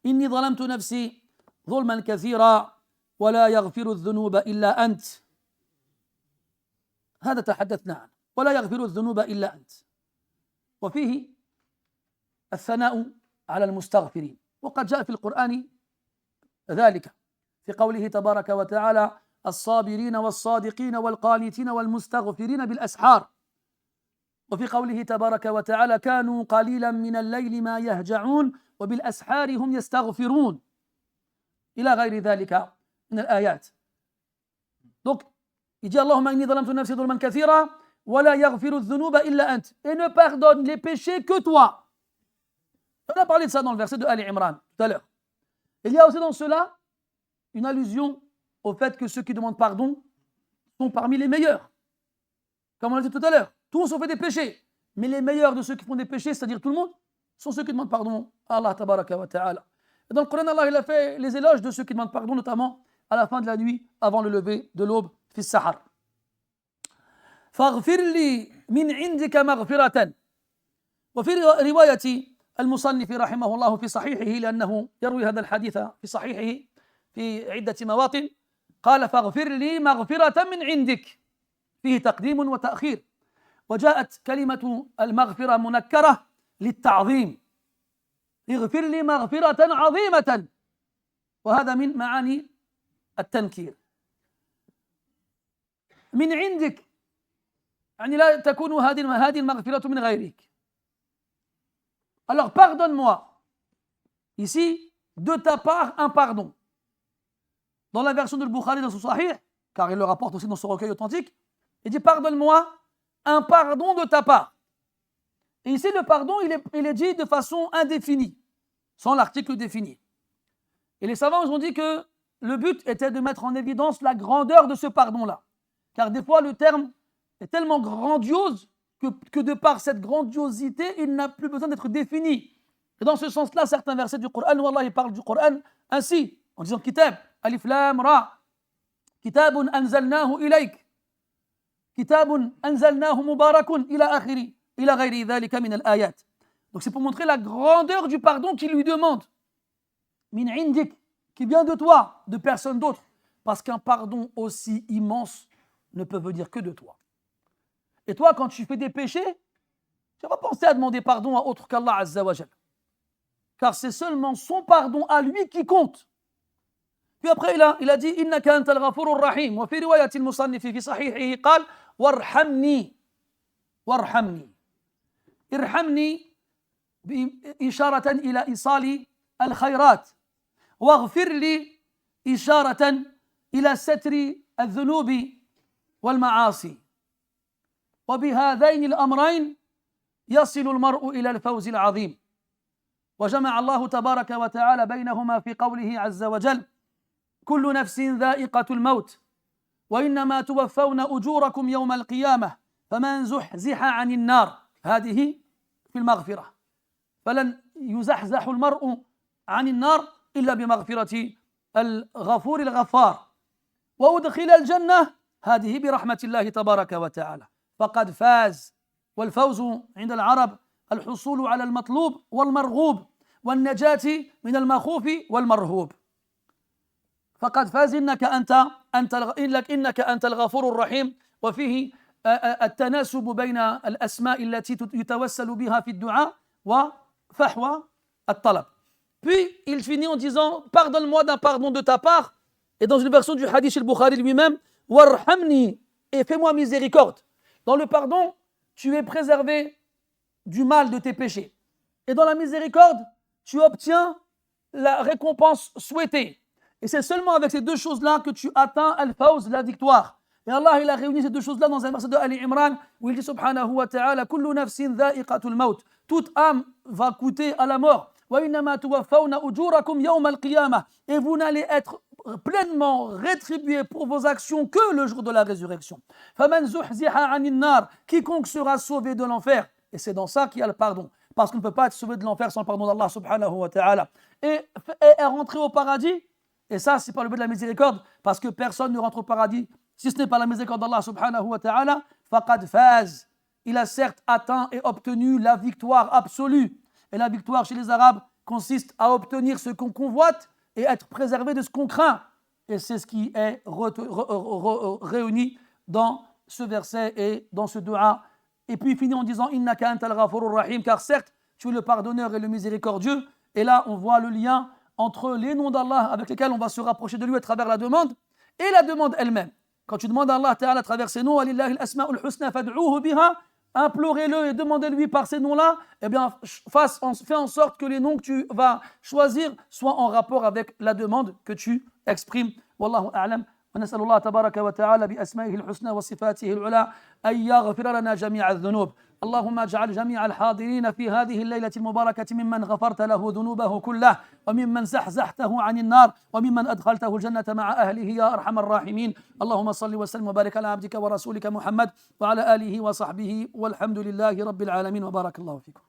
Speaker 1: Inni zalamtu nafsi ظلما كثيرا ولا يغفر الذنوب إلا أنت. هذا تحدثنا عنه. ولا يغفر الذنوب إلا أنت. وفيه الثناء على المستغفرين، وقد جاء في القرآن ذلك في قوله تبارك وتعالى الصابرين والصادقين والقانتين والمستغفرين بالأسحار، وفي قوله تبارك وتعالى كانوا قليلا من الليل ما يهجعون وبالأسحار هم يستغفرون إلى غير ذلك من الآيات. Donc, il dit Allahumma inni zalamtu nafsi zulman kathira wa la yaghfiru dhunuba illa ant. Et ne pardonne les péchés que toi. On a parlé de ça dans le verset de Ali Imran tout à l'heure. Il y a aussi dans cela une allusion au fait que ceux qui demandent pardon sont parmi les meilleurs. Comme on l'a dit tout à l'heure, tous ont fait des péchés, mais les meilleurs de ceux qui font des péchés, c'est-à-dire tout le monde, sont ceux qui demandent pardon à Allah tabaraka wa ta'ala. Et dans le Coran, Allah il a fait les éloges de ceux qui demandent pardon, notamment à la fin de la nuit, avant le lever de l'aube, fi sahar. فاغفر لي من عندك مغفرة. وفي رواية المصنف رحمه الله في صحيحه، لأنه يروي هذا الحديث في صحيحه، في عدة مواطن قال فاغفر لي مغفرة من عندك فيه تقديم وتأخير وجاءت كلمة المغفرة منكرة للتعظيم اغفر لي مغفرة عظيمة وهذا من معاني التنكير من عندك يعني لا تكون هذه المغفرة من غيرك. Alors pardonne-moi. Ici, de ta part, un pardon. Dans la version de Bukhari dans son Sahih, car il le rapporte aussi dans son recueil authentique, il dit pardonne-moi, un pardon de ta part. Et ici, le pardon, il est dit de façon indéfinie, sans l'article défini. Et les savants ont dit que le but était de mettre en évidence la grandeur de ce pardon-là. Car des fois, le terme est tellement grandiose que de par cette grandiosité, il n'a plus besoin d'être défini. Et dans ce sens-là, certains versets du Coran, Wallah, ils parlent du Coran ainsi, en disant Kitab, Alif Lam Ra, Kitabun anzalnahu ilayk, Kitabun anzalnahu mubarakun ila akhiri, ila ghayri dhalika min al-ayat. Donc c'est pour montrer la grandeur du pardon qu'il lui demande. Min indik, qui vient de toi, de personne d'autre. Parce qu'un pardon aussi immense ne peut venir que de toi. Et toi, quand tu fais des péchés, tu vas pas penser à demander pardon à autre qu'Allah Azza wa Jal. Car c'est seulement son pardon à lui qui compte. Puis après, il a dit Innaka anta al-ghafurur rahim. Wa fi riwayati al-musannifi fi sahihihi qal warhamni. Warhamni. Irhamni إشارة إلى إيصال الخيرات واغفر لي إشارة إلى ستر الذنوب والمعاصي وبهذين الأمرين يصل المرء إلى الفوز العظيم وجمع الله تبارك وتعالى بينهما في قوله عز وجل كل نفس ذائقة الموت وإنما توفون أجوركم يوم القيامة فمن زحزح عن النار هذه في المغفرة فلن يزحزح المرء عن النار إلا بمغفرة الغفور الغفار وأدخل الجنة هذه برحمة الله تبارك وتعالى فقد فاز والفوز عند العرب الحصول على المطلوب والمرغوب والنجاة من المخوف والمرهوب فقد فاز إنك أنت الغفور الرحيم وفيه التناسب بين الأسماء التي يتوسل بها في الدعاء وفحوى الطلب. Puis il finit en disant pardonne-moi d'un pardon de ta part et dans une version du hadith chez le Bukhari lui-même warhamni et fais-moi miséricorde. Dans le pardon tu es préservé du mal de tes péchés et dans la miséricorde tu obtiens la récompense souhaitée et c'est seulement avec ces deux choses-là que tu atteins al-fawz, la victoire. Et Allah il a réuni ces deux choses-là dans un verset de Ali Imran où il dit subhanahu wa ta'ala kullu nafsin dha'iqatul maut, toute âme va coûter à la mort. وإنما توفون أجوركم يوم القيامة et vous n'allez être pleinement rétribué pour vos actions que le jour de la résurrection. فمن زحزح عن النار, quiconque sera sauvé de l'enfer. Et c'est dans ça qu'il y a le pardon. Parce qu'on ne peut pas être sauvé de l'enfer sans le pardon d'Allah subhanahu wa ta'ala. Et rentrer au paradis, et ça c'est par le but de la miséricorde, parce que personne ne rentre au paradis si ce n'est pas la miséricorde d'Allah subhanahu wa ta'ala. فقد فاز, il a certes atteint et obtenu la victoire absolue. Et la victoire chez les Arabes consiste à obtenir ce qu'on convoite et être préservé de ce qu'on craint. Et c'est ce qui est réuni dans ce verset et dans ce dua. Et puis il finit en disant Innaka anta al-ghafurur rahim, car certes tu es le pardonneur et le miséricordieux. Et là on voit le lien entre les noms d'Allah avec lesquels on va se rapprocher de lui à travers la demande et la demande elle-même. Quand tu demandes à Allah Ta'ala à travers ses noms, Alillahi al-asma'ul husna fad'uhu biha, implorez-le et demandez-lui par ces noms-là, eh bien, fais en sorte que les noms que tu vas choisir soient en rapport avec la demande que tu exprimes. Wallahu a'lam. ونسأل الله تبارك وتعالى بأسمائه الحسنى وصفاته العلى أن يغفر لنا جميع الذنوب. اللهم اجعل جميع الحاضرين في هذه الليلة المباركة ممن غفرت له ذنوبه كله وممن زحزحته عن النار وممن أدخلته الجنة مع أهله يا أرحم الراحمين. اللهم صل وسلم وبارك على عبدك ورسولك محمد وعلى آله وصحبه والحمد لله رب العالمين وبارك الله فيكم.